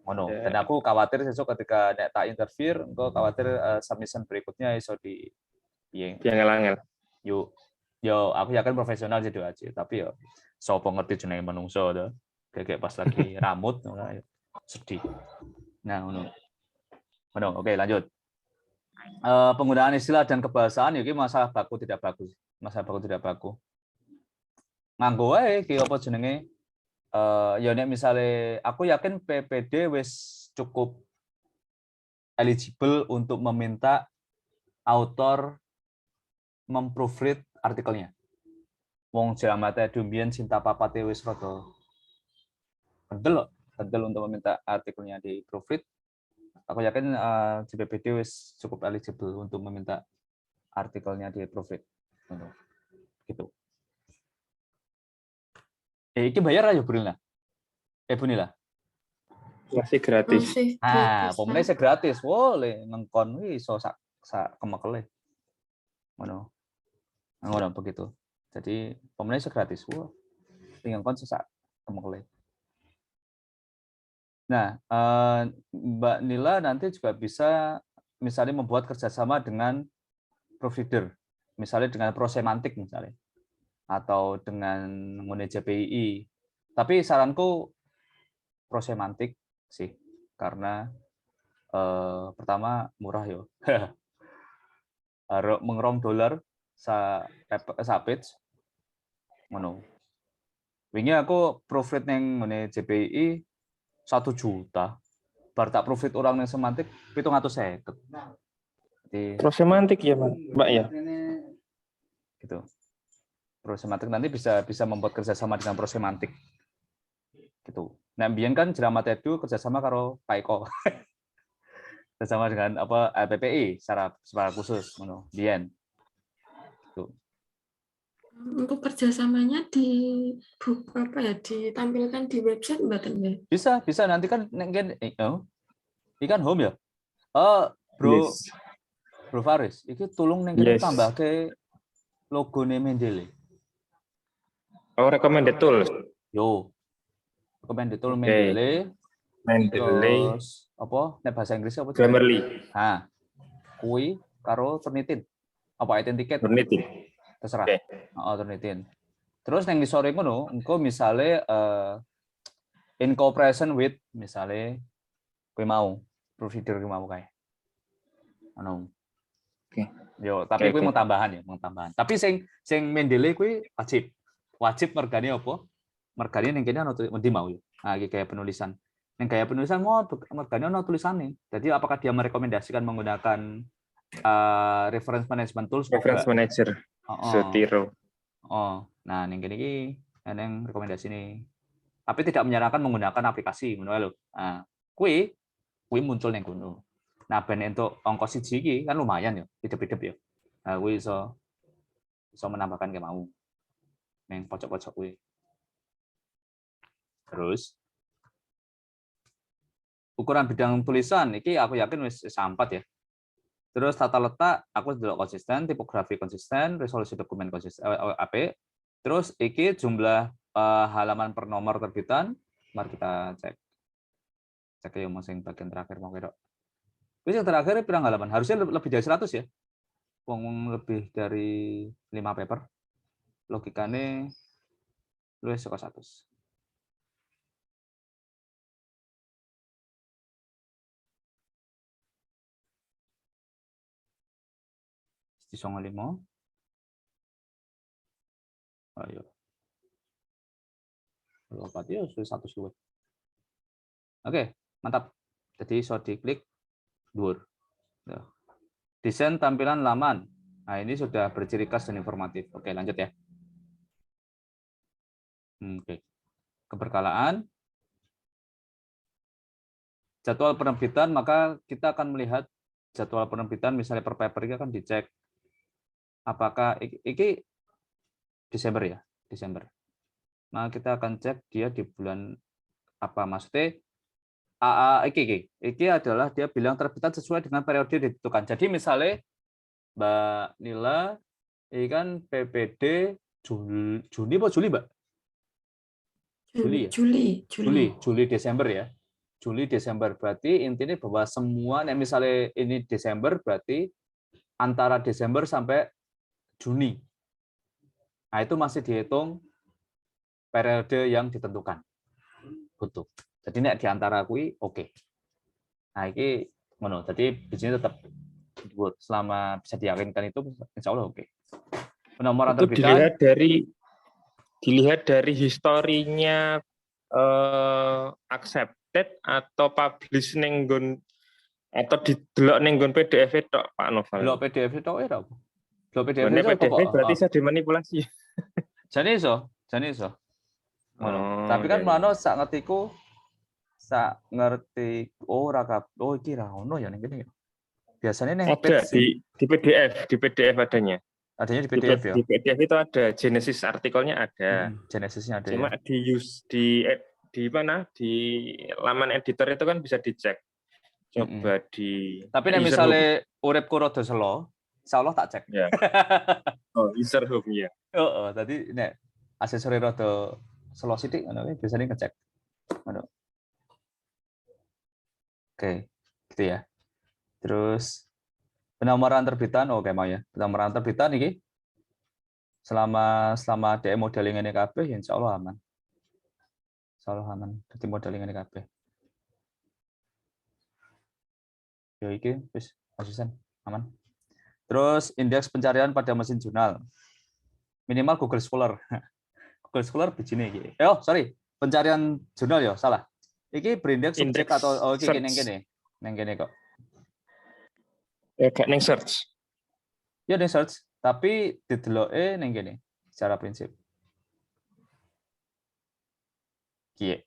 Ngono. Dan aku khawatir sesuk ketika nek tak interview engko khawatir submission berikutnya iso di piye. Angel-angel. Yo aku yakin profesional jadi aja, tapi yo sapa ngerti jenenge manungsa to. Kayak pas lagi ramut ngono sedih. Nah, ngono. Oke, lanjut. Penggunaan istilah dan kebahasaan iki masalah baku tidak bagus. Masalah baku tidak baku. Nganggo wae ki apa jenenge ya nek misale aku yakin PPD wis cukup eligible untuk meminta author memproofread artikelnya. Wong Jamate Dumbian Cinta Papate wis rada kendel untuk meminta artikelnya di proofread. Aku yakin JPPD wis cukup eligible untuk meminta artikelnya di proofread. Gitu. Iki bayar aja Brila. Bunila. Masih gratis. Pemenangnya gratis. Boleh ngengkon iso sak kemekele. Ngono begitu. Jadi pemenangnya gratis. Wah. Ngengkon sak kemekele. Nah, Mbak Nila nanti juga bisa misalnya membuat kerjasama dengan provider, misalnya dengan prosemantik misalnya, atau dengan mengenai JPII. Tapi saranku prosemantik sih, karena pertama murah yo. Mengerom dolar sa page, ngono. Wingi aku profit neng mengenai JPII 1 juta. Bar tak profit orang yang semantik 750. Jadi Prosemantik ya, Mbak ya. Gitu. Prosemantik nanti bisa membuat kerjasama dengan prosemantik. Gitu. Nah, mbiyen kan Jeramat Edu kerjasama karo Pak Eko. Kerjasama dengan apa PPI secara khusus ngono. Mbiyen. Gitu. Untuk kerjasamanya ditampilkan di website mboten ya? Bisa nanti kan ikan home ya. Bro Faris, iki tulung ning kene tambahke logone Mendeley. Oh, recommended tool. Yo. Recommended tool Mendeley. Terus apa? Nek bahasa Inggris apa? Grammarly. Kui karo Turnitin. Apa Identicate? Turnitin. Terserah. Turnitin. Terus yang ngisore ngono, engko misale in cooperation with misale kowe mau provider kowe mau kae. Ono. Yo, tapi kowe mau tambahan. Tapi sing Mendeley kuwi wajib mergane apa? Mergane ning kene ono endi mau yo. Nah, iki kayak penulisan. Yang kayak penulisan mau mergane ono tulisannya. Jadi apakah dia merekomendasikan menggunakan reference management tools? Reference manager. Zotero. Nah ning kene iki eneng rekomendasi nih. Tapi tidak menyarankan menggunakan aplikasi ngono lho. Nah, kuwi muncul ning kono. Nah, ben entuk ongkos siji iki kan lumayan ya, hidup-hidup ya. Nah, kuwi iso menambahkan ke mau. Ning pojok-pojok kuwi. Terus ukuran bidang tulisan iki aku yakin wis 4 ya. Terus tata letak aku delok konsisten, tipografi konsisten, resolusi dokumen konsisten apik. Terus iki jumlah halaman per nomor terbitan. Mari kita cek ya sing bagian terakhir mau kira. Wis yang terakhir pirang halaman? Harusnya lebih dari 100 ya. Wong lebih dari 5 paper. Logikane luwih saka 100. Di 95. Ayo. Kalau 4 ya sudah 100 luwih. Oke, mantap. Jadi iso diklik dhuwur. Desain tampilan laman. Nah, ini sudah berciri khas dan informatif. Oke, lanjut ya. Oke. keberkalaan, jadwal penerbitan, maka kita akan melihat jadwal penerbitan, misalnya per paper ini akan dicek apakah ini Desember ya, Desember. Nah, kita akan cek dia di bulan apa, maksudnya iki adalah dia bilang terbitan sesuai dengan periode yang ditentukan. Jadi misalnya Mbak Nila ini kan PPD Juni atau Juli, Mbak? Juli ya? Juli Desember ya. Juli Desember berarti intinya bahwa semua, misalnya ini Desember berarti antara Desember sampai Juni. Nah, itu masih dihitung periode yang ditentukan. Betul. Jadi nek di antara kui oke. Nah, ini ngono. Jadi bisnis tetap buat selama bisa diyakinkan itu insya Allah oke. Penomoran Itu terbitan dilihat dari historinya accepted atau publish ning nggon atau didelok ning nggon PDF tok Pak Noval. delok PDF tok ya apa? Delok PDF Ini itu PDF berarti bisa dimanipulasi. Jane iso. Ngono. Oh, Tapi kan iya. mano sak ngerti iki ra ono ya ning kene ya. Biasanya ning Ada di PDF adanya. adanya di PDF ya. Di PDF itu ada Genesis artikelnya ada. Genesisnya ada Cuma ya. di mana di laman editor itu kan bisa dicek. Coba di Tapi nek misalnya uripku rada selo, insyaallah tak cek. ya. Oh, user home ya. Heeh, tadi nek aksesori rada selo sithik ngono kuwi biasanya ngecek. Ngono. Oke, gitu ya. Terus penomoran terbitan oke mau ya. Penomoran terbitan iki selama DM modeling ini kabeh ya insyaallah aman. Insyaallah aman. Dadi modeling ini kabeh. Ya iki wis asisten aman. Terus indeks pencarian pada mesin jurnal. Minimal Google Scholar. Google Scholar begini iki. Pencarian jurnal ya, salah. Iki berindeks subjek atau iki neng kene kok. Ya gak ning search. Ya ning search, tapi dideloke neng kene secara prinsip. Kiye.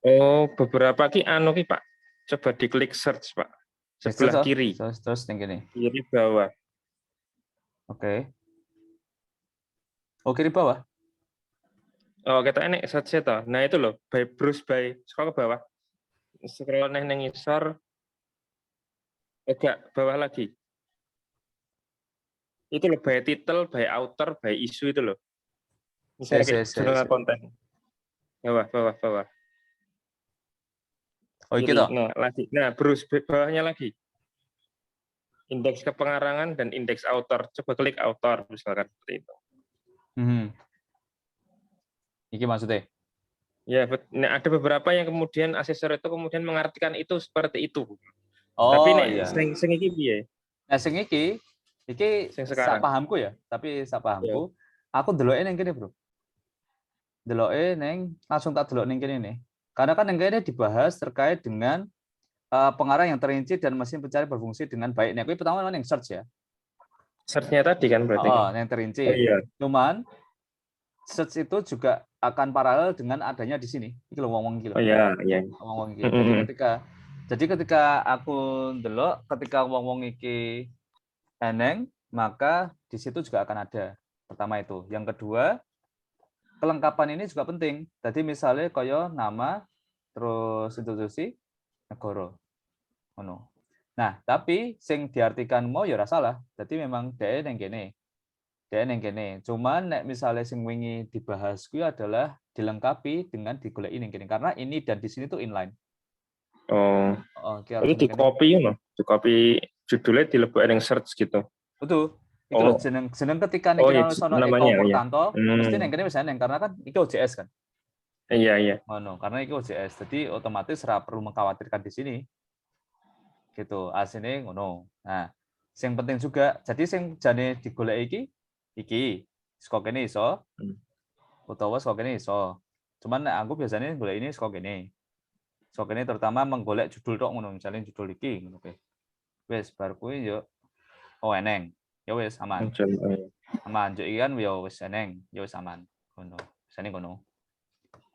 Oh, beberapa ki Pak. Coba diklik search, Pak. Sebelah kiri. Terus neng kene. Kiri bawah. Oke. Oh, kiri bawah. Oh, kita ini search itu. Nah, itu loh, by Bruce by scroll ke bawah. Scroll neng ngisor. Agak bawah lagi. Itu loh, by title, by author, by issue itu loh. Misalnya jurnal konten. Bawah. Oh, iki toh. Nah, lagi. Nah, Bruce bawahnya lagi. Indeks kepengarangan dan indeks author. Coba klik author misalkan seperti itu. Iki maksudnya? Ya, nah, ada beberapa yang kemudian asesor itu kemudian mengartikan itu seperti itu. Oh, tapi iya. Sing iki piye? Nah, sing iki sak pahamku ya, tapi sak pahamku aku deloke ning kene, Bro. Deloke langsung tak delok ning kene nih. Karena kan ning kene dibahas terkait dengan pengarang yang terinci dan mesin pencari berfungsi dengan baik. Nah, kuwi pertama yang search ya. Search-nya tadi kan berarti. Yang terinci. Oh, iya. Cuman search itu juga akan paralel dengan adanya di sini. Iki lho wong-wong iki lho. Oh iya. Wong-wong iki. Jadi ketika aku ndelok, ketika wong-wong iki eneng, maka di situ juga akan ada. Pertama itu. Yang kedua, kelengkapan ini juga penting. Jadi misalnya kaya nama, terus institusi, negara. Ngono. Nah, tapi sing diartikan mau ya ora salah. Jadi memang dhek ning kene. Cuman nek misalnya sing wingi dibahas kuwi adalah dilengkapi dengan digoleki ning kene karena ini dan di sini tuh inline. Oh. Itu di copy ngono. Di copy judulnya dilebokne ning search gitu. Betul. Itu loh jeneng ketika nek kita sono Eko Purtanto, mesti ning kene wis eneng karena kan iki OJS kan. Iya. Ngono, karena iki OJS. Jadi otomatis ora perlu mengkhawatirkan di sini. Gitu, asine ngono. Nah, sing penting juga, jadi sing jane digoleki iki saka kene iso. Utawa saka kene iso. Cuman nek aku biasanya golek ini saka kene. Saka kene terutama menggolek judul tok ngono, misalnya judul iki ngono kae. Wis bar kuwi yo eneng. Ya wis aman. Aman, yo iki kan yo wis eneng, ya wis aman. ngono. Biasane ngono.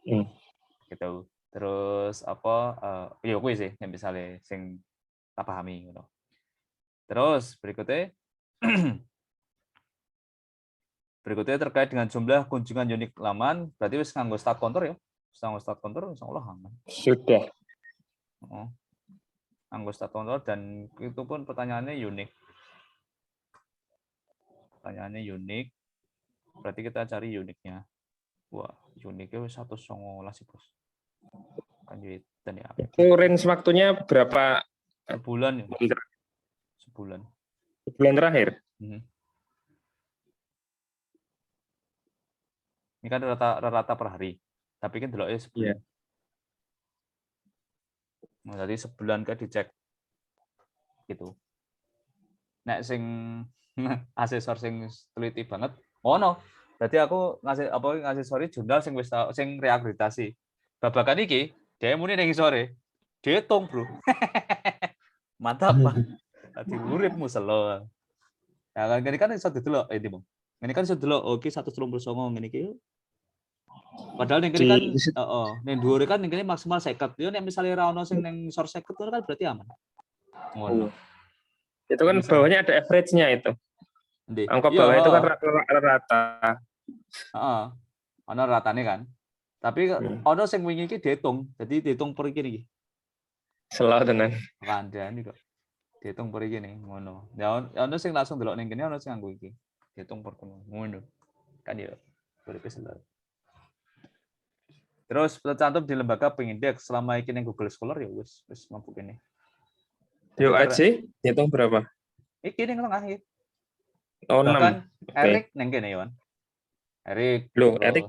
Hmm. Gitu. Terus apa ya kuwi sih yang misalnya sing tak pahami ngono. Terus berikutnya terkait dengan jumlah kunjungan unik laman, berarti wis nganggo start counter ya. Wis nganggo start counter insyaallah aman. Sudah. Heeh. Nganggo start counter dan itu pun pertanyaannya unik. Pertanyaannya unik. Berarti kita cari uniknya. Wah, uniknya wis 119 sih, Bos. Kan dan ya. Itu range waktunya berapa Sebulan ya. Sebulan. bulan terakhir? Ini kan rata per hari. Tapi kan deloknya sebulan. Iya. Nah, jadi sebulan kan dicek. Gitu. Nek sing asesor sing teliti banget, no. Berarti aku ngasih sorry jurnal sing wis sing reakreditasi. Babakan iki, dia muni ning sore. Dihitung, Bro. Mantap, Pak. Dadi uripmu selo. Ya kan ini kan iso didelok ini, Bang. Ini kan iso didelok oke 139 ngene iki. Padahal ning kene kan heeh, ning dhuwure kan ning kene maksimal 50. Yo nek misale ra ono sing ning sor 50 kan berarti aman. Ngono. Itu kan bawahnya ada average-nya itu. Angka bawah itu kan rata-rata. Heeh. Ono ratane kan. Tapi ono sing wingi iki dihitung. Jadi dihitung per iki niki. Selalu tenan. Kandhani kok. Dihitung per iki nih, ngono. Ya ono sing langsung delok ning kene, ono sing nganggo iki. Dihitung per ngono. Kan ya uripe selalu. Terus tercantum di lembaga pengindeks selama iki ning Google Scholar ya wis mampu kene. Yuk aja, hitung berapa? Iki ning tengah iki. Oh, 6. Bahkan Erik ning kene, Yon. Erik. Loh, Erik.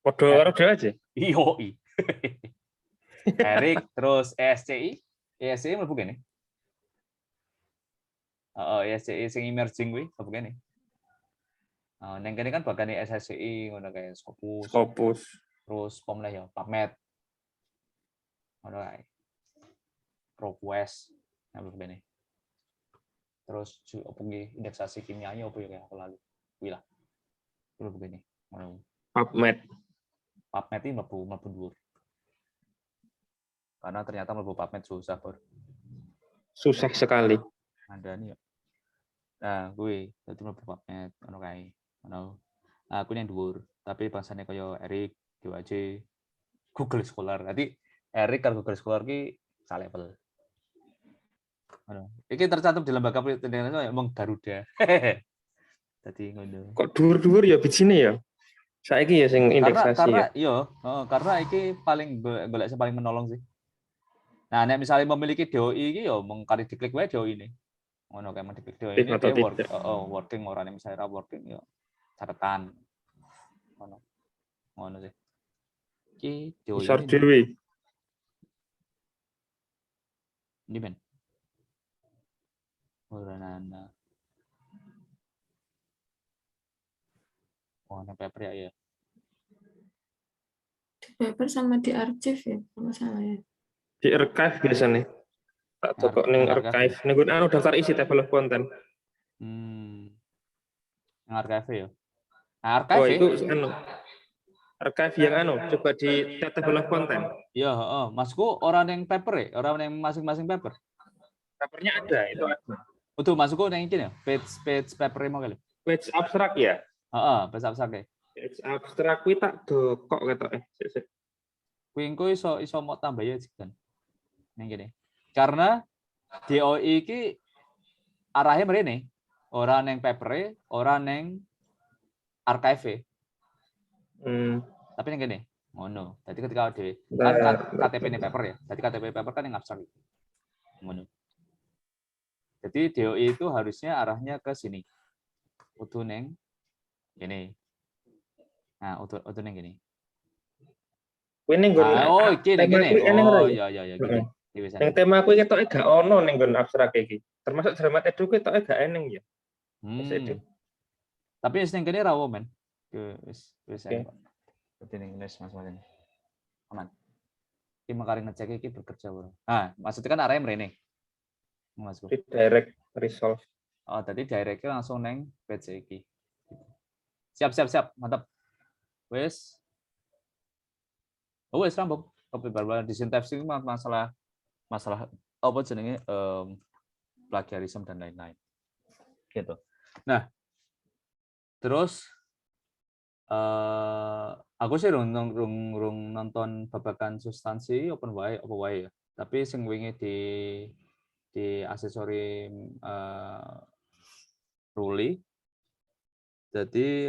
Podo karo dhewe aja. Iyo. Erik terus ESCI mlebu kene. ESCI sing emerging kuwi mlebu kene. Ning kene kan bagane SSCI ngono kae Scopus. Terus pomlah ya, PubMed. Ngono kae. ProQuest mlebu kene. Terus opo nggih indeksasi kimianya opo ya aku lalu. Kuwi lah. Mlebu kene. Ngono. PubMed ini mlebu dhuwur. Karena ternyata mlebu PubMed susah, Bor. Susah sekali. Andani ya. Nah, kuwi dadi mlebu PubMed ngono kae. Ngono. Aku yang dhuwur, tapi bangsane kaya Erik, DWJ, Google Scholar. Dadi Erik karo Google Scholar ki salevel. Ngono. Iki tercantum di lembaga penelitian emang Garuda. Dadi ngono. Kok dhuwur-dhuwur ya bijine ya? Saiki ya sing indeksasi karena, ya. Karena iki paling golek sing paling menolong sih. Nah, nek misalnya memiliki DOI iki ya mung kali diklik wae DOI ini. Ngono kayak diklik DOI ini dia working ora nek misalnya working ya catatan. Ngono sih. Iki DOI. Isor dhewe. Ini ben. Ora nana. Oh, paper ya. Di paper sama di arsip ya, kalau salah ya. Di archive biasanya. Tak tokok ning archive. Ning anu daftar isi table of content. Yang archive ya. Nah, archive itu anu. Archive yang anu, coba di table of content. Iya, heeh. Masku orang yang paper ya, orang yang masing-masing paper. Papernya ada, itu ada. Betul, masukku yang ini ya, page paper mau kali. Page abstrak ya? Heeh, page abstrak ya. Page abstrak kuwi tak dokok ketok Kuwi engko iso mau tambah ya kan. Ning kene. Karena DOI iki arahnya mrene. Ora ning paper, ora ning archive. Tapi ning kene. Ngono. Dadi ketika dhewe kan KTP ning paper ya. Dadi KTP paper kan yang abstrak. Ngono. Jadi DOI itu harusnya arahnya ke sini. Utuh neng gini. Nah, utuh neng gini. Oh, iki neng gini. Oh, ya gini. Yang tema aku ketoke gak ono ning nggon abstrak iki. Termasuk Dramat Edu ketoke gak eneng ya. Tapi wis ning kene ra men. Wis Berarti ning Mas ini. Aman. Iki makare ngecek iki bekerja ora. Nah, maksudnya kan arahnya mrene. Masuk. Direct resolve. Oh, tadi directnya langsung neng page iki. Siap. Mantap. Wes. Oh, wes rambung. Kopi barbar di sintesis masalah apa jenenge plagiarisme dan lain-lain. Gitu. Nah, terus aku sih rung nonton babagan substansi open wae apa wae ya. Tapi sing wingi di asesori Ruli. Jadi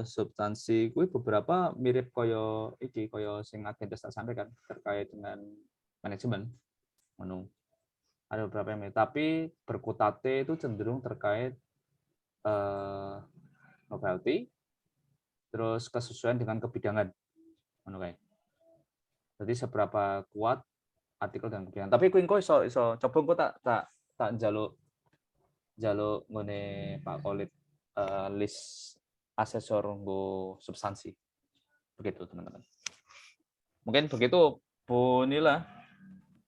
substansi kuwi beberapa mirip koyo iki koyo sing agentes tak sampaikan terkait dengan manajemen ngono. Ada beberapa yang mirip, tapi berkutate itu cenderung terkait novelty terus kesesuaian dengan kebidangan ngono kae. Jadi seberapa kuat artikel dan kebidangan. Tapi kuwi engko iso coba engko tak njaluk ngene Pak Kolit list asesor nggo substansi. Begitu, teman-teman. Mungkin begitu, Bu Nila.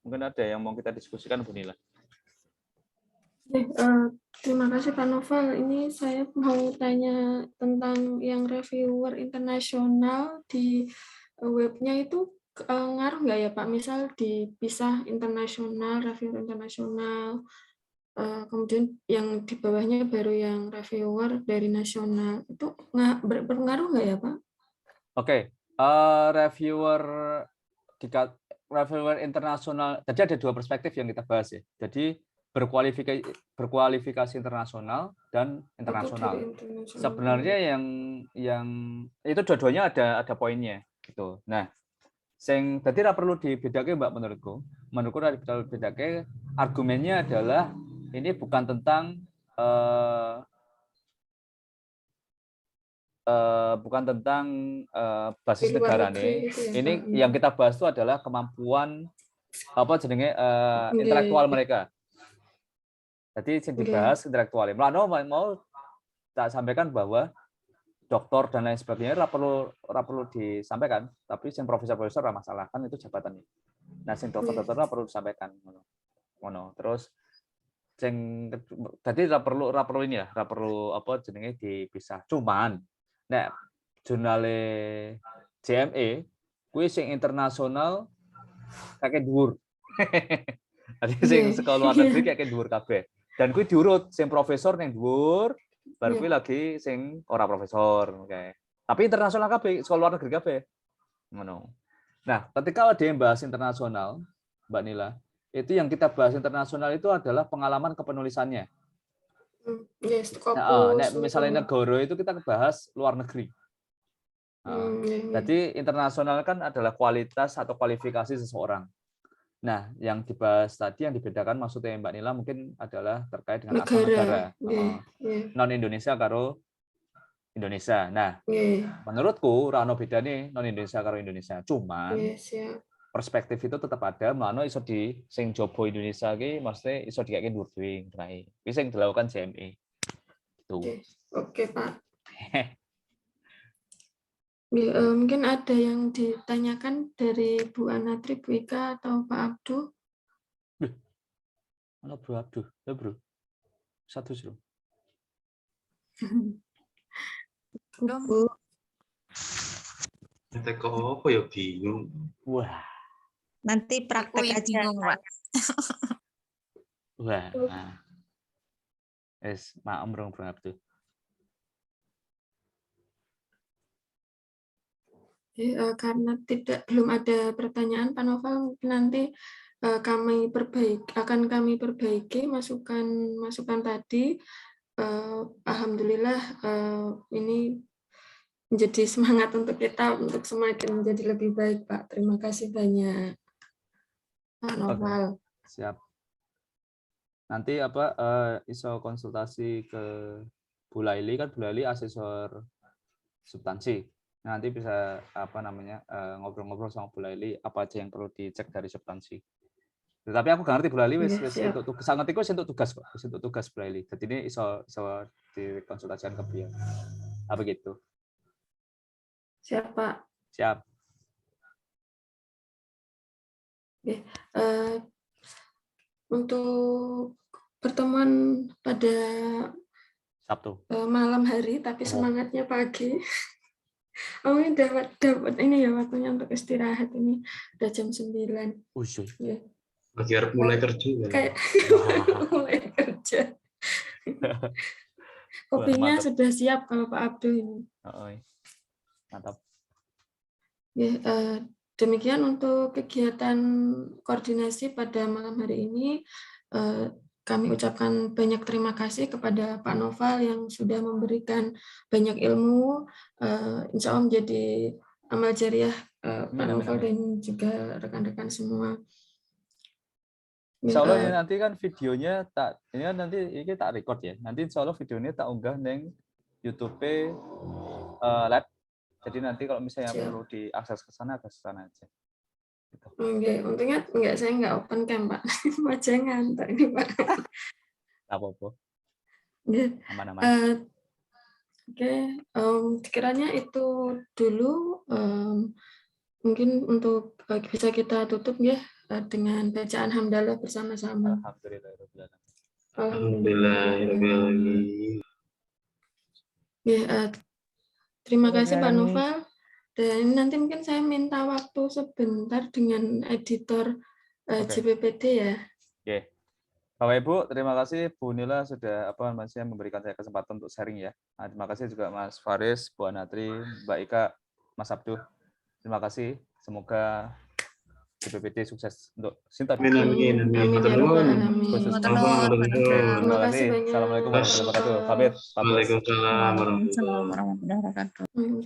Mungkin ada yang mau kita diskusikan, Bu Nila. Terima kasih Pak Novel. Ini saya mau tanya tentang yang reviewer internasional di webnya itu ngaruh nggak ya Pak? Misal dipisah internasional, reviewer internasional, kemudian yang di bawahnya baru yang reviewer dari nasional. Itu berpengaruh nggak ya Pak? Oke, reviewer internasional. Jadi ada dua perspektif yang kita bahas ya. Jadi berkualifikasi internasional dan internasional. Sebenarnya yang itu dua-duanya ada poinnya gitu. Nah, sing dadi ora perlu dibedake Mbak menurutku ora perlu dibedake. Argumennya adalah ini bukan tentang basis negara nih. Ini yang kita bahas itu adalah kemampuan apa jenenge intelektual mereka. Jadi yang dibahas intelektual. Melano mau tak sampaikan bahwa doktor dan lain sebagainya ora perlu disampaikan, tapi yang profesor ora masalah, kan itu jabatannya. Nah, sing dokter ora perlu disampaikan ngono. Terus sing tadi ora perlu ini ya, ora perlu apa jenenge dipisah. Cuman nek jurnale JME kuwi sing internasional kakek dhuwur. Jadi sing sekolah luar negeri kakek dhuwur kabeh. Dan kuwi diurut sing profesor ning dhuwur, baru kuwi lagi sing ora profesor, kayak. Tapi internasional kabeh, sekolah luar negeri kabeh. Ngono. Nah, ketika dia bahas internasional, Mbak Nila, itu yang kita bahas internasional itu adalah pengalaman kepenulisannya. Nah, misalnya negara itu kita bahas luar negeri. Nah, jadi internasional kan adalah kualitas atau kualifikasi seseorang. Nah, yang dibahas tadi yang dibedakan maksudnya Mbak Nila mungkin adalah terkait dengan asal negara. Non Indonesia karo Indonesia. Nah, menurutku rano beda nih non Indonesia karo Indonesia. Cuman perspektif itu tetap ada, melano iso di sing jobo Indonesia ki maksudnya iso dikake dhuwur dhewe ngrai. Iki sing dilakukan JME. Gitu. Oke, Pak. Mungkin ada yang ditanyakan dari Bu Anatri, Bu Ika, atau Pak Abdu? Mana Bro Abdu? Ya Bro. Satu sih. Bu. Teko apa ya bingung. Wah. Nanti praktek aja. Bingung, Pak. Wah. Nah. Maaf Bro Abdu. Karena belum ada pertanyaan, Pak Novel, nanti akan kami perbaiki masukan tadi. Alhamdulillah ini menjadi semangat untuk kita untuk semakin menjadi lebih baik, Pak. Terima kasih banyak, Pak Novel. Siap. Nanti iso konsultasi ke Bu Laili, kan Bu Laili asesor substansi. Nanti bisa ngobrol-ngobrol sama Bu Laili apa aja yang perlu dicek dari substansi. Tetapi aku gak ngerti Bu Laili wis untuk tugas, sangat iku untuk tugas kok, untuk tugas Bu Laili. Jadi ini iso dikonsultasikan ke beliau. Apa gitu? Siap, Pak. Siap. Untuk pertemuan pada Sabtu. malam hari, tapi semangatnya pagi. Oh, ini dapat ini ya waktunya untuk istirahat ini. Udah jam 9. Usuy. Ya. Lagi harus mulai kerja kan? Kayak mulai kerja. Kopinya Mantap. sudah siap kalau Pak Abdul ini. Mantap. Ya, demikian untuk kegiatan koordinasi pada malam hari ini. Kami ucapkan banyak terima kasih kepada Pak Noval yang sudah memberikan banyak ilmu. Insya Allah menjadi amal jariah Pak Noval dan juga rekan-rekan semua. Insya Allah ini nanti kan videonya ini kan nanti ini tak record ya. Nanti insya Allah videonya tak unggah neng YouTube Lab. Jadi nanti kalau misalnya perlu diakses ke sana aja. Gitu. Untungnya saya nggak open cam Pak, wajah ngantar ini Pak. Apa-apa. Aman-aman. Sekiranya itu dulu. Mungkin untuk bisa kita tutup ya dengan bacaan hamdalah bersama-sama. Alhamdulillahirobbilalamin. Ya, terima kasih Pak Noval. Dan nanti mungkin saya minta waktu sebentar dengan editor JPPD ya. Oke. Bapak Ibu, terima kasih Bu Nila sudah memberikan saya kesempatan untuk sharing ya. Nah, terima kasih juga Mas Faris, Bu Anatri, Mbak Ika, Mas Abduh. Terima kasih. Semoga JPPD sukses untuk Sinta. Amin. Terima kasih banyak. Assalamualaikum warahmatullahi wabarakatuh. Pamit. Waalaikumsalam warahmatullahi wabarakatuh. Waalaikumsalam warahmatullahi wabarakatuh.